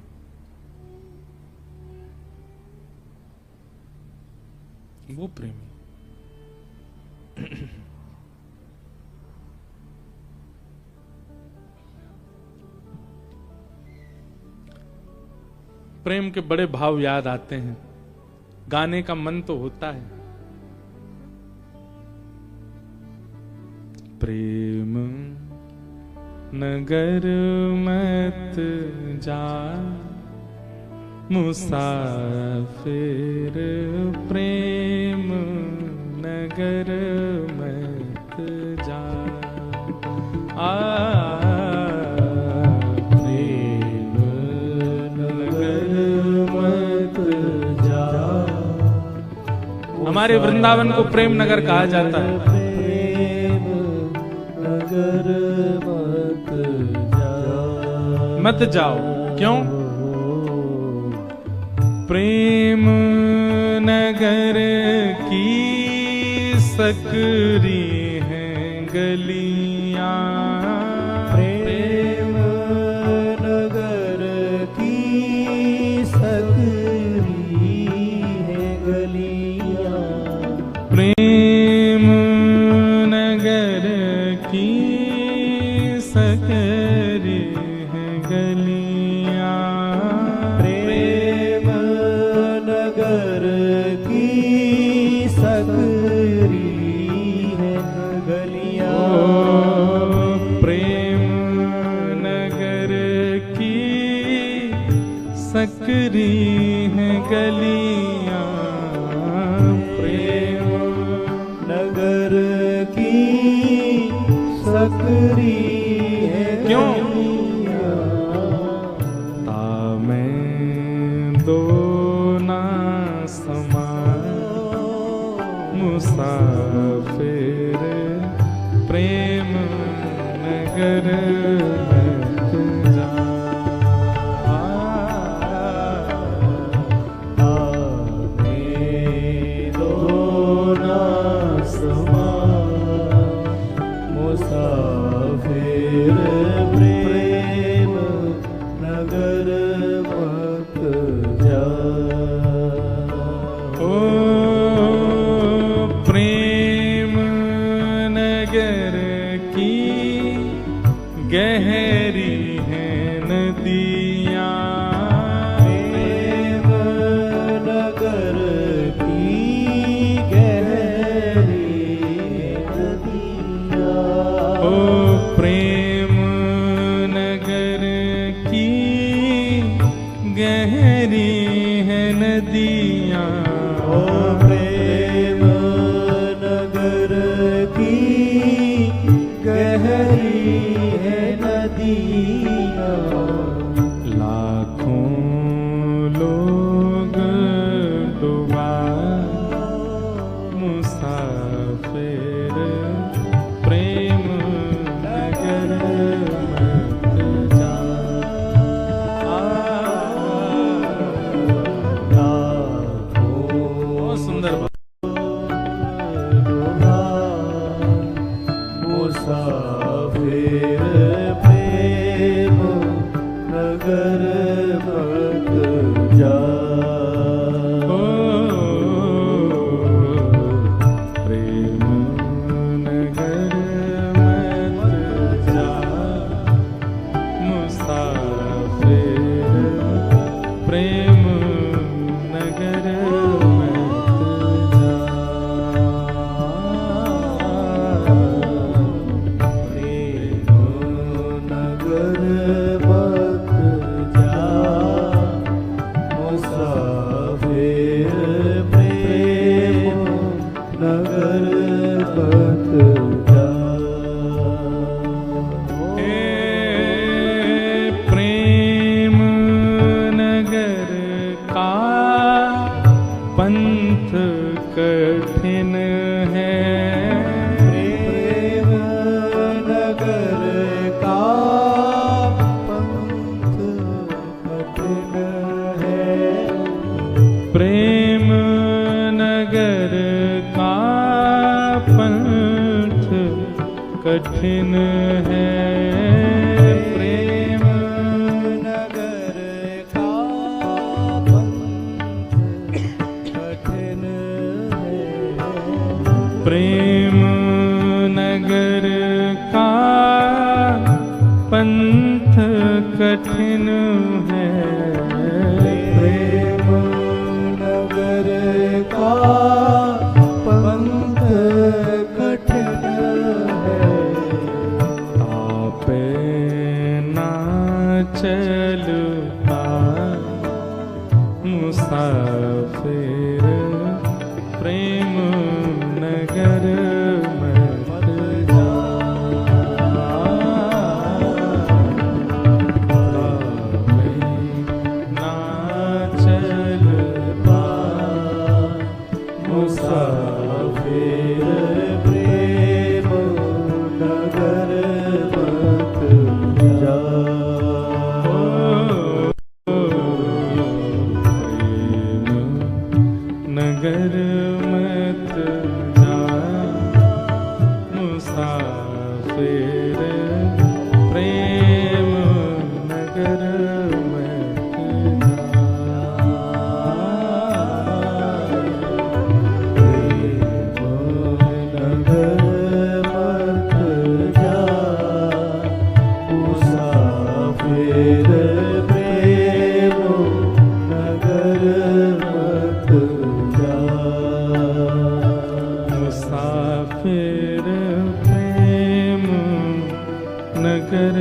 वो प्रेमी। प्रेम के बड़े भाव याद आते हैं, गाने का मन तो होता है। प्रेम नगर मत जा मुसाफिर, प्रेम नगर मत जा। प्रेम नगर मत जा। हमारे वृंदावन को प्रेम नगर कहा जाता है। प्रेम नगर मत जाओ, क्यों? प्रेम नगर की सकरी हैं गलियां, प्रेम नगर की सकरी हैं गलियां, प्रेम नगर की सकरी हैं गलियां, प्रेम नगर की सकरी हैं गलियां, प्रेम नगर की सकरी हैं गलियां, प्रेम नगर की सकरी हैं क्यों? गलियां। दो ना समा मुसाफिर, प्रेम नगर मत जा। दो ना समा मुसाफिर, प्रेम नगर मत जा। ओ प्रेम नगर की गहरी है नदियां, प्रेम नगर की गहरी नदियां, ओ प्रेम नगर की गहरी है नदियां, ओ प्रेम नगर की गहरी है नदियां, लाखों लोग डूबा मुसाफिर, प्रेम नगर मत जा। बहुत सुंदर बात। मुसाफिर, प्रेम कठिन है प्रेम नगर का पंथ कठिन है। प्रेम नगर का पंथ कठिन है। प्रेम नगर का पंथ कठिन है। आपे ना चल मुसाफिर प्रेम नगर मत जा। आपे ना चल मुसाफिर प्रेम नगर मत जा। नगर मत जा मुसाफिर प्रेम नगर मत जा। मुसाफिर प्रेम नगर मत जा। मुसाफिर प्रेम नगर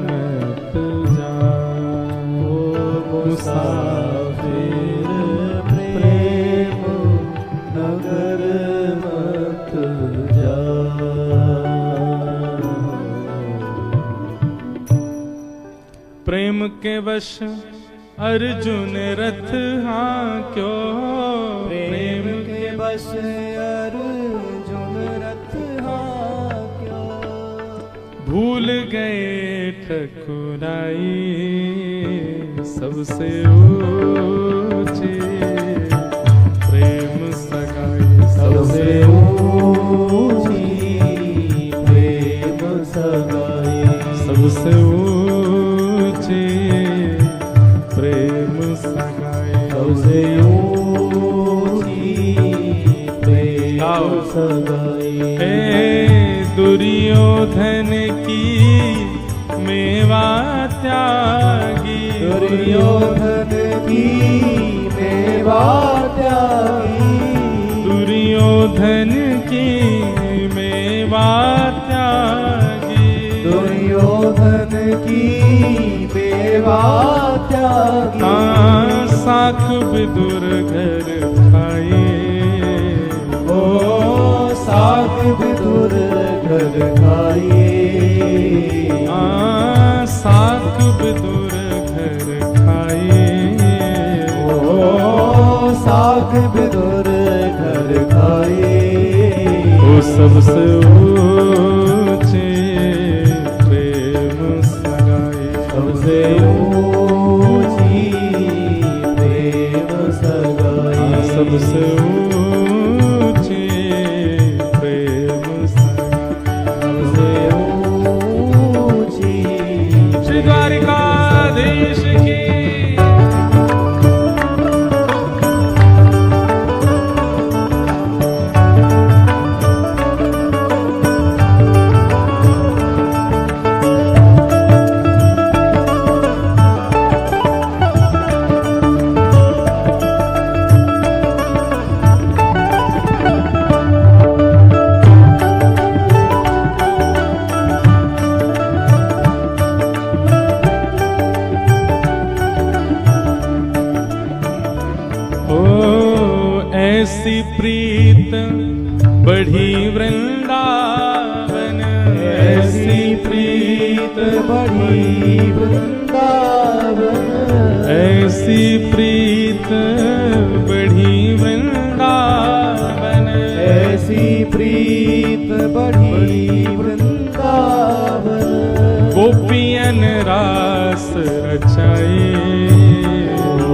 मत जा। मुसाफिर प्रेम नगर मत जा। प्रेम के वश अर्जुन रथ हाँ क्यों। प्रेम के बस अर्जुन रथ हाँ क्यों। भूल गए ठकुराई सबसे ऊंची प्रेम सगाई। सबसे ऊंची प्रेम सगाई। सबसे ऊंची प्रेम सगाई। सबसे ऊंची प्रेम सगाई। हे दुर्योधन की मेवा त्यागी। दुर्योधन की मेवा त्यागी। दुर्योधन की मेवा त्यागी। दुर्योधन की मेवा त्यागी। हाँ साख विदुर घर खाए। ओ साख विदुर घर खाए। हाँ साख विदुर घर खाए। ओ साख विदुर घर खाए। ओ सबसे ऊंचे प्रेम सगाई। सबसे ऊंची प्रेम सगाई। सबसे ऊंचे प्रेम सगाई। सबसे ऊंची श्री द्वारिकाधीश की ऐसी प्रीत बढ़ी वृंदावन। ऐसी प्रीत बढ़ी वृंदावन। ऐसी प्रीत बढ़ी वृंदावन। ऐसी प्रीत बढ़ी वृंदावन। गोपियन रास रचाए।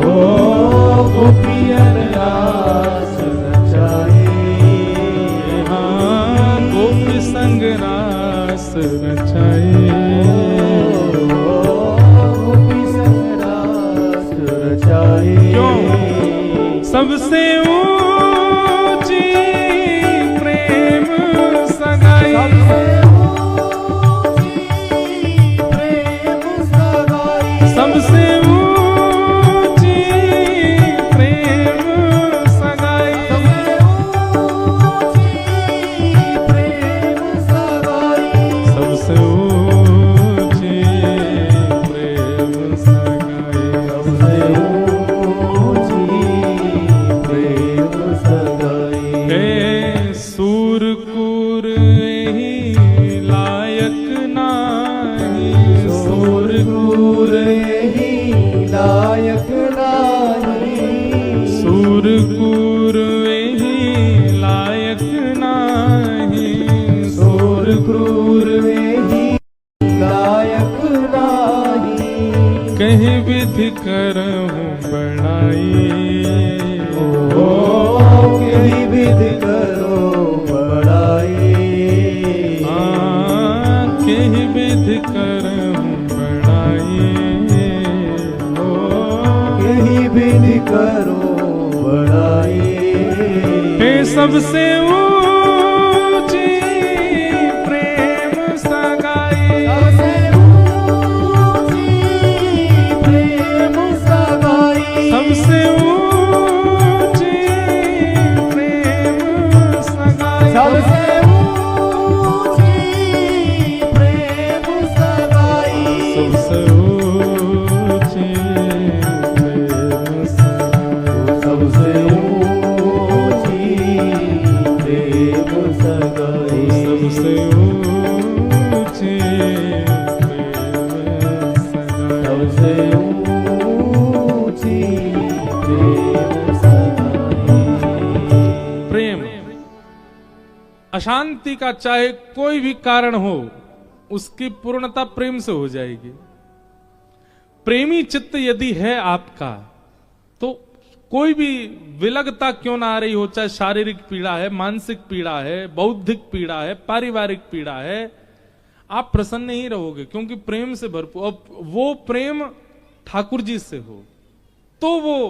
ओ गोपियन रास रचाए। हाँ गोपी संग रास सबसे ऊंची प्रेम सगाई, सबसे ऊंची प्रेम सगाई, सबसे ऊंची प्रेम सगाई, हे सूरकूर ही लायक नाही, सूरकूर ही लायक नाही, सूरकूर ही लायक नाही, सूरकूर ही लायक नाही, कहीं विधि करहूं बड़ाई, ओ कहीं विधि करो बड़ाई, कहीं विधि करहूं बड़ाई, कहीं विधि करो बड़ाई, हे सबसे ऊंची प्रेम सगाई, सबसे ऊंची प्रेम सगाई, सबसे ऊंची प्रेम सगाई, सबसे ऊंची प्रेम सगाई, सबसे ऊंची प्रेम सगाई, सबसे ऊंची प्रेम सगाई, सबसे ऊंची प्रेम सगाई। प्रेम अशांति का चाहे कोई भी कारण हो, उसकी पूर्णता प्रेम से हो जाएगी। प्रेमी चित्त यदि है आपका, तो कोई भी विलगता क्यों ना आ रही हो, चाहे शारीरिक पीड़ा है, मानसिक पीड़ा है, बौद्धिक पीड़ा है, पारिवारिक पीड़ा है, आप प्रसन्न ही रहोगे, क्योंकि प्रेम से भरपूर। अब वो प्रेम ठाकुर जी से हो तो वो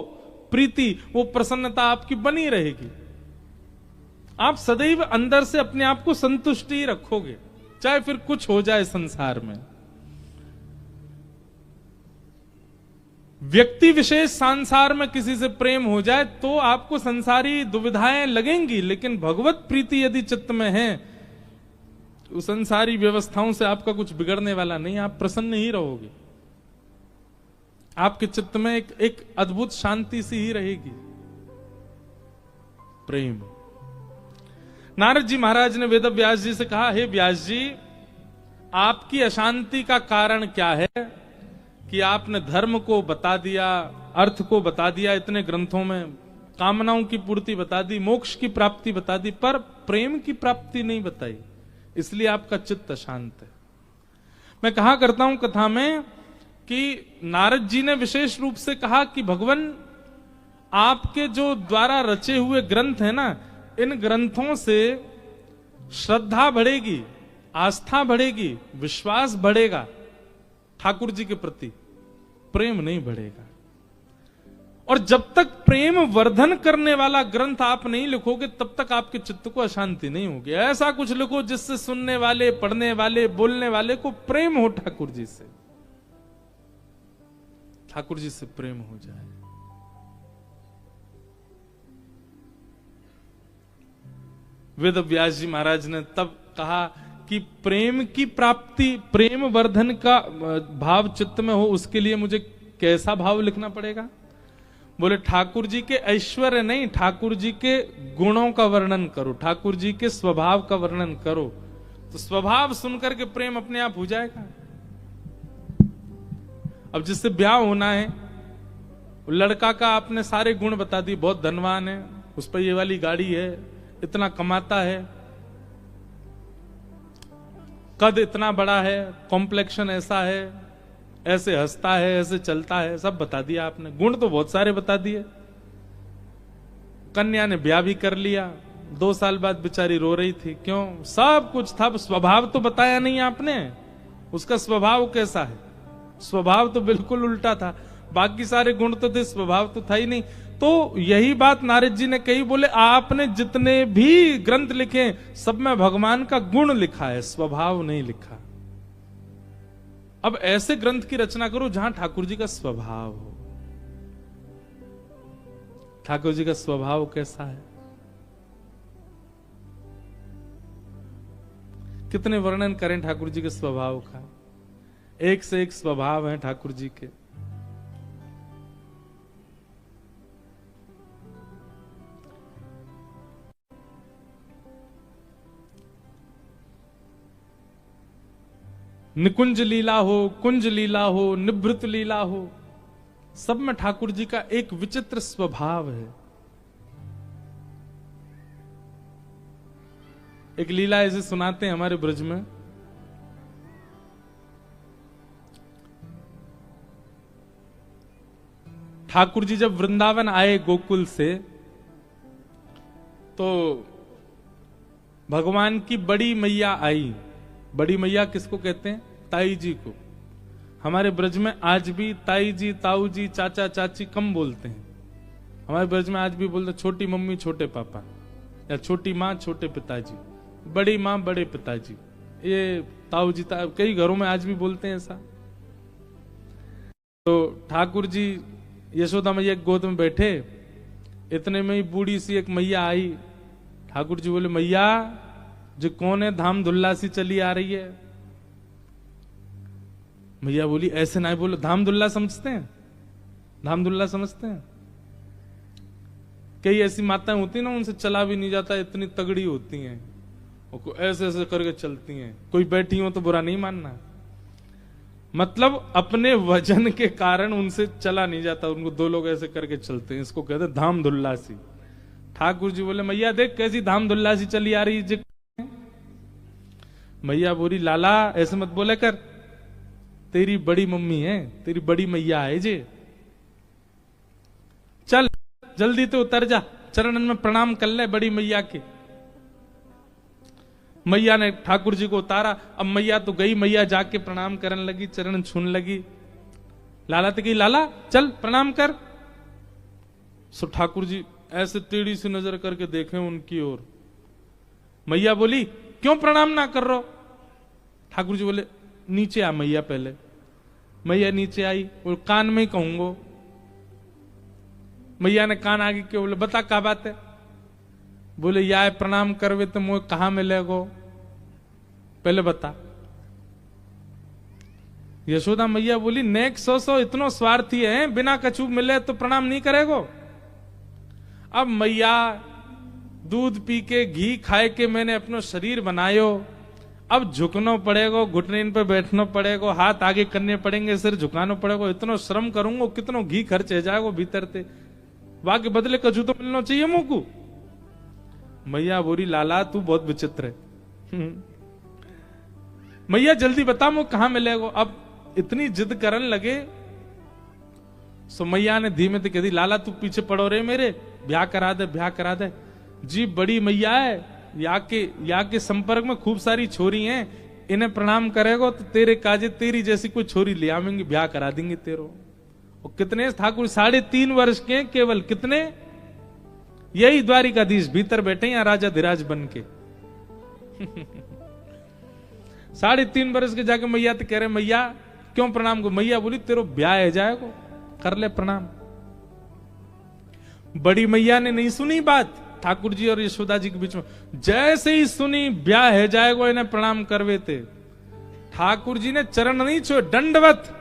प्रीति, वो प्रसन्नता आपकी बनी रहेगी। आप सदैव अंदर से अपने आप को संतुष्ट ही रखोगे, चाहे फिर कुछ हो जाए संसार में। व्यक्ति विशेष संसार में किसी से प्रेम हो जाए तो आपको संसारी दुविधाएं लगेंगी, लेकिन भगवत प्रीति यदि चित्त में है तो संसारी व्यवस्थाओं से आपका कुछ बिगड़ने वाला नहीं, आप प्रसन्न ही रहोगे। आपके चित्त में एक अद्भुत शांति सी ही रहेगी। प्रेम। नारद जी महाराज ने वेद व्यास जी से कहा, हे व्यास जी, आपकी अशांति का कारण क्या है कि आपने धर्म को बता दिया, अर्थ को बता दिया इतने ग्रंथों में, कामनाओं की पूर्ति बता दी, मोक्ष की प्राप्ति बता दी, पर प्रेम की प्राप्ति नहीं बताई, इसलिए आपका चित्त अशांत है। मैं कहा करता हूं कथा में कि नारद जी ने विशेष रूप से कहा कि भगवान आपके जो द्वारा रचे हुए ग्रंथ है ना, इन ग्रंथों से श्रद्धा बढ़ेगी, आस्था बढ़ेगी, विश्वास बढ़ेगा, ठाकुर जी के प्रति प्रेम नहीं बढ़ेगा। और जब तक प्रेम वर्धन करने वाला ग्रंथ आप नहीं लिखोगे, तब तक आपके चित्त को अशांति नहीं होगी। ऐसा कुछ लिखो जिससे सुनने वाले, पढ़ने वाले, बोलने वाले को प्रेम हो ठाकुर जी से, ठाकुर जी से प्रेम हो जाए। वेद व्यास जी महाराज ने तब कहा कि प्रेम की प्राप्ति, प्रेम वर्धन का भाव चित्त में हो, उसके लिए मुझे कैसा भाव लिखना पड़ेगा? बोले ठाकुर जी के ऐश्वर्य नहीं, ठाकुर जी के गुणों का वर्णन करो, ठाकुर जी के स्वभाव का वर्णन करो, तो स्वभाव सुनकर के प्रेम अपने आप हो जाएगा। अब जिससे ब्याह होना है, लड़का का आपने सारे गुण बता दिए, बहुत धनवान है, उस पर ये वाली गाड़ी है, इतना कमाता है, कद इतना बड़ा है, कॉम्प्लेक्शन ऐसा है, ऐसे हंसता है, ऐसे चलता है, सब बता दिया आपने। गुण तो बहुत सारे बता दिए। कन्या ने ब्याह भी कर लिया, 2 साल बाद बेचारी रो रही थी, क्यों? सब कुछ था, स्वभाव तो बताया नहीं आपने, उसका स्वभाव कैसा है। स्वभाव तो बिल्कुल उल्टा था। बाकी सारे गुण तो थे, स्वभाव तो था ही नहीं। तो यही बात नारद जी ने कही, बोले आपने जितने भी ग्रंथ लिखे सब में भगवान का गुण लिखा है, स्वभाव नहीं लिखा। अब ऐसे ग्रंथ की रचना करो जहां ठाकुर जी का स्वभाव हो। ठाकुर जी का स्वभाव कैसा है? कितने वर्णन करें ठाकुर जी के स्वभाव का, एक से एक स्वभाव है ठाकुर जी के। निकुंज लीला हो, कुंज लीला हो, निभृत लीला हो, सब में ठाकुर जी का एक विचित्र स्वभाव है। एक लीला ऐसे सुनाते हैं हमारे ब्रज में। ठाकुर जी जब वृंदावन आए गोकुल से, तो भगवान की बड़ी मैया आई। बड़ी मैया किसको कहते हैं? ताई जी को। हमारे ब्रज में आज भी ताई जी, ताऊ जी, चाचा चाची कम बोलते हैं। हमारे ब्रज में आज भी बोलते छोटी मम्मी छोटे पापा, या छोटी माँ छोटे पिताजी, बड़ी माँ बड़े पिताजी, ये ताऊ जी कई घरों में आज भी बोलते हैं ऐसा। तो ठाकुर जी यशोदा मैया एक गोद में बैठे, इतने में ही बूढ़ी सी एक मैया आई। ठाकुर जी बोले, मैया जो कौन है, धाम धुल्ला सी चली आ रही है। मैया बोली, ऐसे ना बोलो, धाम धुल्ला समझते हैं? धाम धुल्ला समझते हैं? कई ऐसी माताएं होती ना, उनसे चला भी नहीं जाता, इतनी तगड़ी होती हैं, ऐसे ऐसे करके चलती हैं। कोई बैठी हो तो बुरा नहीं मानना, मतलब अपने वजन के कारण उनसे चला नहीं जाता, उनको दो लोग ऐसे करके चलते हैं, इसको कहते हैं धाम धुल्लासी। ठाकुर जी बोले, मैया देख कैसी धाम धुल्लासी चली आ रही है। मैया बोली, लाला ऐसे मत बोले कर, तेरी बड़ी मम्मी है, तेरी बड़ी मैया है जे, चल जल्दी तो उतर जा, चरणन में प्रणाम कर ले बड़ी मैया के। मैया ने ठाकुर जी को उतारा। अब मैया तो गई, मैया जाके प्रणाम करने लगी, चरण छूने लगी। लाला तो गई, लाला चल प्रणाम कर। सो ठाकुर जी ऐसे टेढ़ी सी नजर करके देखे उनकी ओर। मैया बोली, क्यों प्रणाम ना कर रहे हो? ठाकुर जी बोले, नीचे आ मैया पहले। मैया नीचे आई और कान में ही कहूंगो। मैया ने कान आगे क्यों? बोले, बता क्या बात है? बोले, या प्रणाम करवे तो मुझे कहां मिलेगो, पहले बता। यशोदा मैया बोली, नेक सो इतनो स्वार्थी है, बिना कछु मिले तो प्रणाम नहीं करेगो। अब मैया दूध पी के घी खाए के मैंने अपनो शरीर बनायो, अब झुकना पड़ेगा, घुटने पे बैठना पड़ेगा, हाथ आगे करने पड़ेंगे, सिर झुकाना पड़ेगा, इतना श्रम करूंगा, कितना घी खर्च हो जाएगा भीतर से, बाकी बदले कछु तो मिलना चाहिए मुंह को। मैया बोली, लाला तू बहुत विचित्र है। मैया जल्दी बता मुझे कहां मिलेगा। अब इतनी जिद करने लगे, सो मैया ने धीमे से कह दी, लाला तू पीछे पड़ो रे मेरे, ब्याह करा दे, ब्याह करा दे। जी बड़ी मैया है, या के संपर्क में खूब सारी छोरी हैं, इन्हें प्रणाम करेगो तो तेरे काजे तेरी जैसी कोई छोरी ले आवेंगे, ब्याह करा देंगे तेरो। और कितने ठाकुर 3.5 वर्ष के, केवल कितने, यही द्वारिकाधीश भीतर बैठे या राजा धीराज बन के। 3.5 वर्ष के जाके मैया तो कह रहे, मैया क्यों प्रणाम को? मैया बोली, तेरो ब्याह है जाएगो, कर ले प्रणाम। बड़ी मैया ने नहीं सुनी बात ठाकुर जी और यशोदा जी के बीच में। जैसे ही सुनी ब्याह है जाएगो, इन्हें प्रणाम करवे थे। ठाकुर जी ने चरण नहीं छोड़े, दंडवत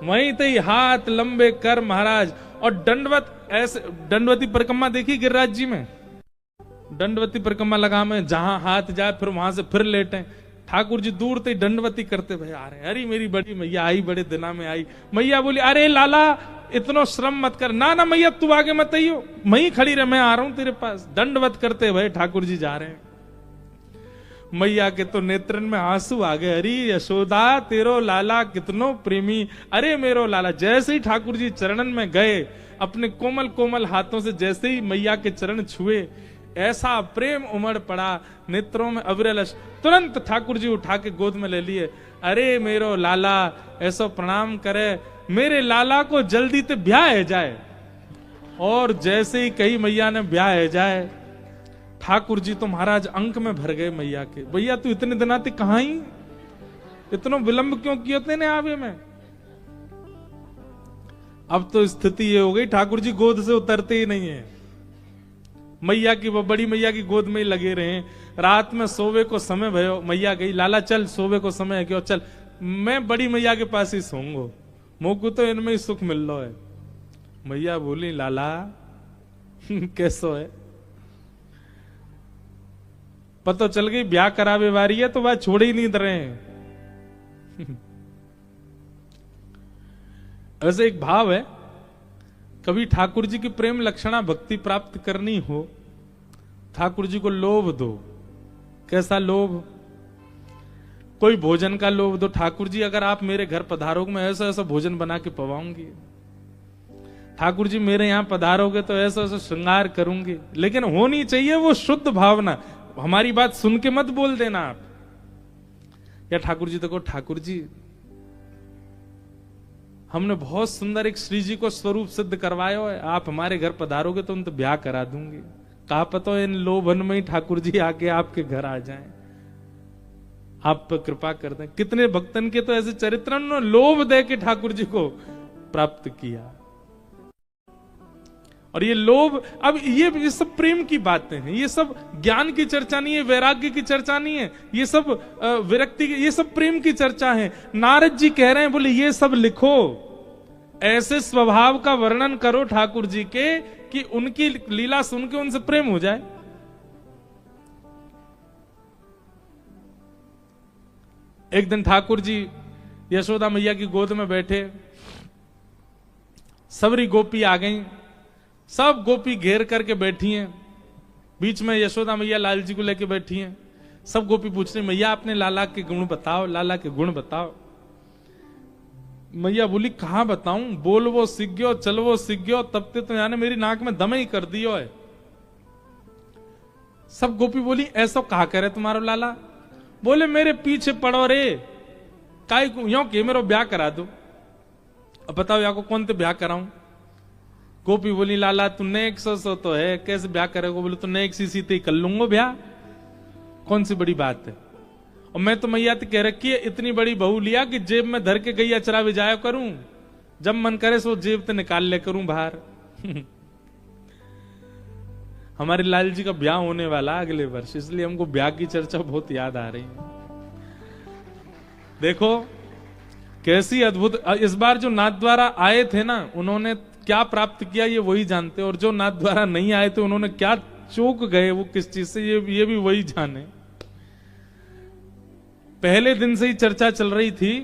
वहीं ते हाथ लंबे कर महाराज। और दंडवत ऐसे, दंडवती परिक्रमा देखी गिरिराज जी में, दंडवती परिक्रमा लगा में, जहां हाथ जाए फिर वहां से फिर लेटे। ठाकुर जी दूर से दंडवती करते भाई आ रहे। अरे मेरी बड़ी मैया आई, बड़े दिना में आई। मैया बोली, अरे लाला इतना श्रम मत कर। ना ना मैया तू आगे मत आइयो, मैं ही खड़ी रह, मैं आ रहा हूं तेरे पास। दंडवत करते भाई ठाकुर जी जा रहे हैं। मैया के तो नेत्रन में आंसू आ गए। अरे यशोदा तेरो लाला कितनो प्रेमी, अरे मेरो लाला। जैसे ही ठाकुर जी चरणन में गए, अपने कोमल कोमल हाथों से जैसे ही मैया के चरण छुए, ऐसा प्रेम उमड़ पड़ा नेत्रों में अविरल। तुरंत ठाकुर जी उठा के गोद में ले लिए। अरे मेरो लाला ऐसा प्रणाम करे, मेरे लाला को जल्दी ते ब्याह जाए। और जैसे ही कही मैया ने ब्याह जाए, ठाकुर जी तो महाराज अंक में भर गए मैया के। भैया तू इतने दिन आते कहां ही, इतना विलंब क्यों किया तेने आवे में। अब तो स्थिति ये हो गई, ठाकुर जी गोद से उतरते ही नहीं है, मैया की, वो बड़ी मैया की गोद में ही लगे रहे। रात में सोवे को समय भयो, मैया गई, लाला चल सोवे को समय है क्यों, चल मैं बड़ी मैया के पास ही सोऊंगो, मोको तो इनमें ही सुख मिल रहा है। मैया बोली लाला कैसो है, पता चल गई ब्याह करावे वारी है तो वह छोड़ ही नहीं रहे हैं। ऐसे एक भाव है, कभी ठाकुर जी की प्रेम लक्षणा भक्ति प्राप्त करनी हो, ठाकुर जी को लोभ दो। कैसा लोभ, कोई भोजन का लोभ दो। ठाकुर जी अगर आप मेरे घर पधारोगे मैं ऐसा ऐसा भोजन बना के पवाऊंगी, ठाकुर जी मेरे यहां पधारोगे तो ऐसा ऐसा श्रृंगार करूंगी। लेकिन होनी चाहिए वो शुद्ध भावना, हमारी बात सुन के मत बोल देना आप, या ठाकुर जी देखो ठाकुर जी हमने बहुत सुंदर एक श्री जी को स्वरूप सिद्ध करवाया है, आप हमारे घर पधारोगे तो उन तो ब्याह करा दूंगी। कहा पता इन लोभन में ही ठाकुर जी आके आपके घर आ जाएं, आप पर कृपा कर दें। कितने भक्तन के तो ऐसे चरित्र लोभ दे के ठाकुर जी को प्राप्त किया। और ये लोभ, अब ये सब प्रेम की बातें हैं, ये सब ज्ञान की चर्चा नहीं है, वैराग्य की चर्चा नहीं है, ये सब विरक्ति की, ये सब प्रेम की चर्चा है। नारद जी कह रहे हैं, बोले ये सब लिखो, ऐसे स्वभाव का वर्णन करो ठाकुर जी के कि उनकी लीला सुन के उनसे प्रेम हो जाए। एक दिन ठाकुर जी यशोदा मैया की गोद में बैठे, सबरी गोपी आ गई, सब गोपी घेर करके बैठी हैं, बीच में यशोदा मैया लाल जी को लेके बैठी हैं। सब गोपी पूछ रही मैया अपने लाला के गुण बताओ, लाला के गुण बताओ। मैया बोली कहां बताऊं, बोल वो सीख गयो, चल वो सीख गयो, तब ते तो यानी मेरी नाक में दम ही कर दियो है। सब गोपी बोली ऐसा कहा करे तुम्हारो लाला, बोले मेरे पीछे पड़ो रे, काई यो के मेरो ब्याह करा दो। अब बताओ या को कौन ते ब्याह कराऊं। गोपी बोली लाला तू नेक सो तो है, कैसे ब्याह करेगा। बोले तो नेक सी ते कर लूंगा ब्याह, कौन सी बड़ी बात है। और मैं तो मैया कह रखी है इतनी बड़ी बहू लिया कि जेब में धर के गई अचरा विजाया करूं, जब मन करे सो जेब से निकाल ले करूं बाहर। हमारे लाल जी का ब्याह होने वाला अगले वर्ष, इसलिए हमको ब्याह की चर्चा बहुत याद आ रही है। देखो कैसी अद्भुत, इस बार जो नाथ द्वारा आए थे ना, उन्होंने क्या प्राप्त किया ये वही जानते, और जो नाथ द्वारा नहीं आए थे उन्होंने क्या चूक गए वो किस चीज से, ये भी वही जाने। पहले दिन से ही चर्चा चल रही थी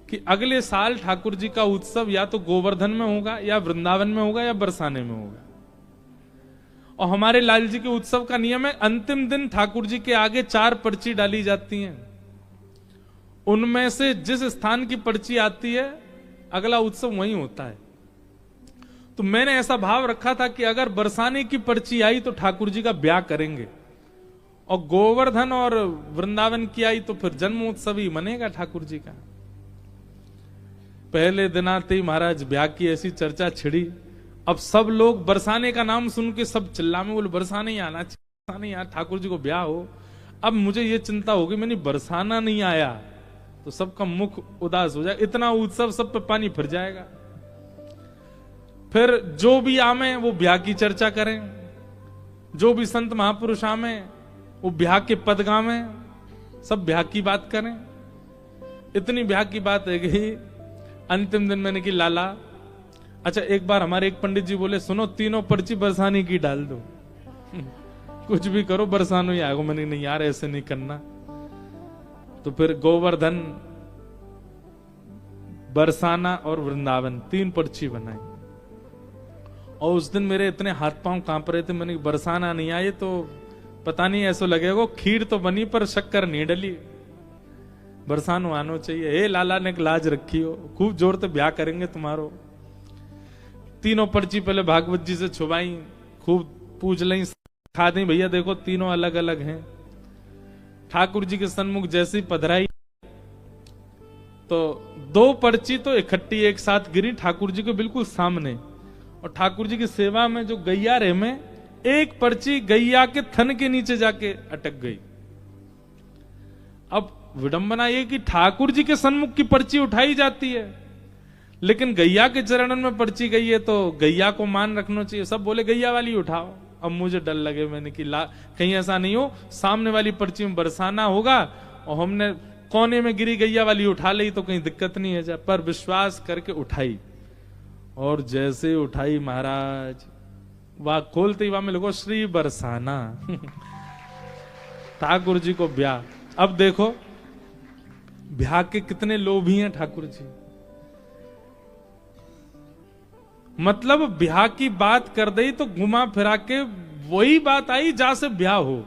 कि अगले साल ठाकुर जी का उत्सव या तो गोवर्धन में होगा, या वृंदावन में होगा, या बरसाने में होगा। और हमारे लाल जी के उत्सव का नियम है अंतिम दिन ठाकुर जी के आगे 4 पर्ची डाली जाती हैं, उनमें से जिस स्थान की पर्ची आती है अगला उत्सव वहीं होता है। तो मैंने ऐसा भाव रखा था कि अगर बरसाने की पर्ची आई तो ठाकुर जी का ब्याह करेंगे, और गोवर्धन और वृंदावन की आई तो फिर जन्मोत्सव ही मनेगा ठाकुर जी का। पहले दिन आते ही महाराज ब्याह की ऐसी चर्चा छिड़ी। अब सब लोग बरसाने का नाम सुन के सब चिल्ला में बोले बरसाने ही आना, बरसाने ही आना, ठाकुर जी को ब्याह हो। अब मुझे ये चिंता होगी मैंने बरसाना नहीं आया तो सबका मुख उदास हो जाए, इतना उत्सव सब पे पानी फिर जाएगा। फिर जो भी आमे वो ब्याह की चर्चा करें, जो भी संत महापुरुष आमे वो ब्याह के पद गावे, सब ब्याह की बात करें। इतनी ब्याह की बात है गई। अंतिम दिन मैंने की लाला, अच्छा एक बार हमारे एक पंडित जी बोले सुनो तीनों पर्ची बरसाने की डाल दो। कुछ भी करो बरसानो ही आएगा। मैंने नहीं यार ऐसे नहीं करना। तो फिर गोवर्धन, बरसाना और वृंदावन 3 पर्ची बनाई। और उस दिन मेरे इतने हाथ पांव कांप रहे थे, मैंने बरसाना नहीं आए तो पता नहीं ऐसा लगेगा खीर तो बनी पर शक्कर नहीं डली, बरसानो आनो चाहिए। हे लाला ने लाज रखी हो, खूब जोर से ब्याह करेंगे तुम्हारो। तीनों पर्ची पहले भागवत जी से छुपाई, खूब पूछ ली, खा दी, भैया देखो तीनों अलग अलग हैं। ठाकुर जी के सन्मुख जैसी पधराई, तो 2 पर्ची तो इकट्ठी एक साथ गिरी ठाकुर जी के बिल्कुल सामने, और ठाकुर जी की सेवा में जो गैया रे में एक पर्ची गैया के थन के नीचे जाके अटक गई। अब विडंबना ये कि ठाकुर जी के सन्मुख की पर्ची उठाई जाती है, लेकिन गैया के चरणन में पर्ची गई है तो गैया को मान रखना चाहिए। सब बोले गैया वाली उठाओ। अब मुझे डर लगे, मैंने कि कहीं ऐसा नहीं हो सामने वाली पर्ची में बरसाना होगा और हमने कोने में गिरी गैया वाली उठा ली तो कहीं दिक्कत नहीं है जा। पर विश्वास करके उठाई, और जैसे उठाई महाराज, वह खोलते ही वहां में लिखो श्री बरसाना ठाकुर जी को ब्याह। अब देखो ब्याह के कितने लोभी हैं ठाकुर जी। मतलब ब्याह की बात कर दी तो घुमा फिरा के वही बात आई जहां से ब्याह हो।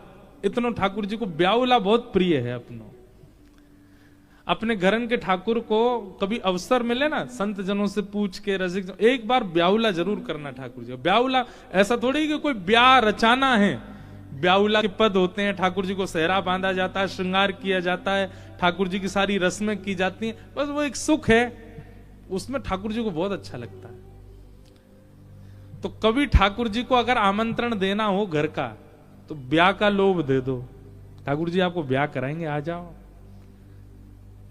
इतना ठाकुर जी को ब्याहुला बहुत प्रिय है। अपने घरन के ठाकुर को कभी अवसर मिले ना, संत जनों से पूछ के रसिक, एक बार ब्याहुला जरूर करना ठाकुर जी। ब्याहुला ऐसा थोड़ी कि कोई ब्याह रचाना है, ब्याहुला के पद होते हैं, ठाकुर जी को सेहरा बांधा जाता है, श्रृंगार किया जाता है, ठाकुर जी की सारी रस्में की जाती हैं, बस वो एक सुख है, उसमें ठाकुर जी को बहुत अच्छा लगता है। तो कभी ठाकुर जी को अगर आमंत्रण देना हो घर का तो ब्याह का लोभ दे दो, ठाकुर जी आपको ब्याह कराएंगे, आ जाओ,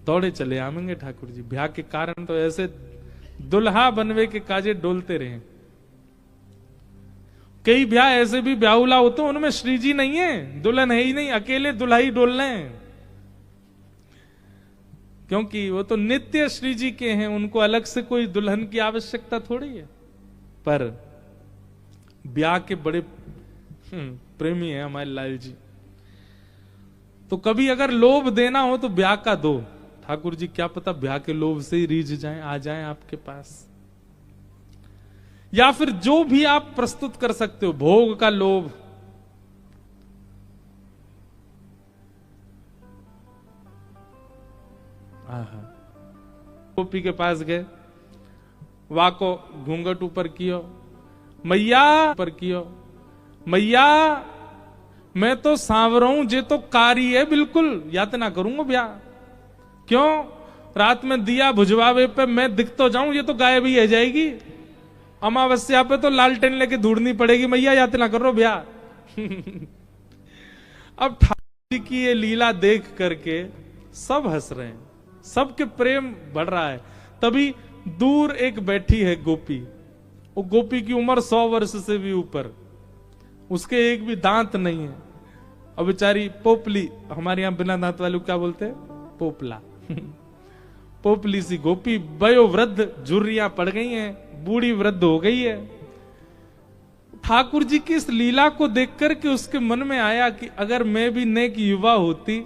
दौड़े चले आवेंगे ठाकुर जी। ब्याह के कारण तो ऐसे दुल्हा बनवे के काजे डोलते रहे। कई ब्याह ऐसे भी ब्याहुला होते हैं उनमें श्री जी नहीं है, दुल्हन है ही नहीं, अकेले दुल्हा ही डोल रहे हैं, क्योंकि वो तो नित्य श्री जी के हैं, उनको अलग से कोई दुल्हन की आवश्यकता थोड़ी है। पर ब्याह के बड़े प्रेमी हैं हमारे लाल जी। तो कभी अगर लोभ देना हो तो ब्याह का दो ठाकुर जी, क्या पता ब्याह के लोभ से ही रीझ जाएं, आ जाएं आपके पास। या फिर जो भी आप प्रस्तुत कर सकते हो, भोग का लोभ, गोपी के पास गए, वा को घूंघट ऊपर कियो, मैया ऊपर कियो, मैया मैं तो सांवरा हूं, जे तो कारी है बिल्कुल, यातना करूंगा ब्याह। क्यों? रात में दिया बुझवावे पे मैं दिख तो जाऊं, ये तो गायब ही रह जाएगी, अमावस्या पे तो लालटेन लेके ढूंढनी पड़ेगी, मैया यातना करो ब्याह अब ठाकुर जी की ये लीला देख करके सब हंस रहे हैं, सबके प्रेम बढ़ रहा है। तभी दूर एक बैठी है गोपी, वो गोपी की उम्र 100 वर्ष से भी ऊपर, उसके एक भी दांत नहीं है, और बेचारी पोपली, हमारे यहां बिना दांत वाले क्या बोलते हैं? पोपला पोपली सी गोपी, वयो वृद्ध, झुर्रियां पड़ गई हैं, बूढ़ी वृद्ध हो गई है। ठाकुर जी की इस लीला को देखकर के उसके मन में आया कि अगर मैं भी नेक युवा होती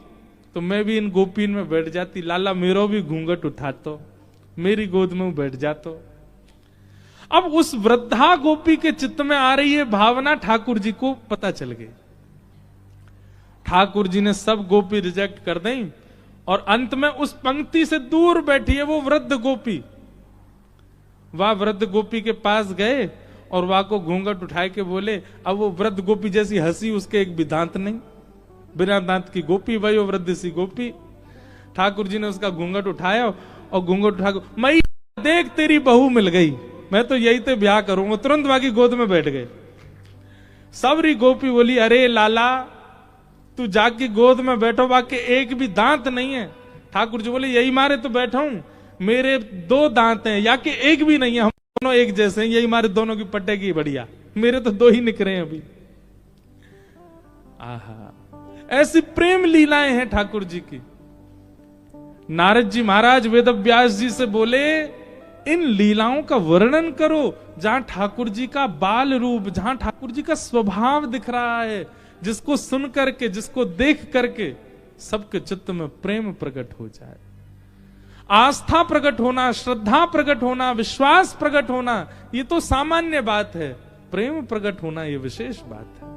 तो मैं भी इन गोपीन में बैठ जाती, लाला मेरो भी घूंघट उठातो, मेरी गोद में बैठ जातो। अब उस वृद्धा गोपी के चित्त में आ रही है भावना, ठाकुर जी को पता चल गई। ठाकुर जी ने सब गोपी रिजेक्ट कर दी, और अंत में उस पंक्ति से दूर बैठी है वो वृद्ध गोपी। वह वृद्ध गोपी के पास गए और वह को घूंघट उठाए के बोले। अब वो वृद्ध गोपी जैसी हंसी, उसके एक भी दांत नहीं, बिना दांत की गोपी, वही वो वृद्ध सी गोपी। ठाकुर जी ने उसका घूंघट उठाया और घूंघट उठा के, मैं देख तेरी बहू मिल गई, मैं तो यही तो ब्याह करूंगा। तुरंत बाकी गोद में बैठ गए। सबरी गोपी बोली, अरे लाला तू जाके गोद में बैठो, बाकी एक भी दांत नहीं है। ठाकुर जी बोले, यही मारे तो बैठा हूं, मेरे 2 दांत हैं, या कि एक भी नहीं है, हम दोनों एक जैसे हैं, यही मारे दोनों की पटेगी बढ़िया, मेरे तो 2 ही निकले हैं अभी। आहा, ऐसी प्रेम लीलाएं हैं ठाकुर जी की। नारद जी महाराज वेद व्यास जी से बोले, इन लीलाओं का वर्णन करो जहां ठाकुर जी का बाल रूप, जहां ठाकुर जी का स्वभाव दिख रहा है, जिसको सुन करके, जिसको देख करके सबके चित्त में प्रेम प्रकट हो जाए, आस्था प्रकट होना, श्रद्धा प्रकट होना, विश्वास प्रकट होना, ये तो सामान्य बात है, प्रेम प्रकट होना ये विशेष बात है।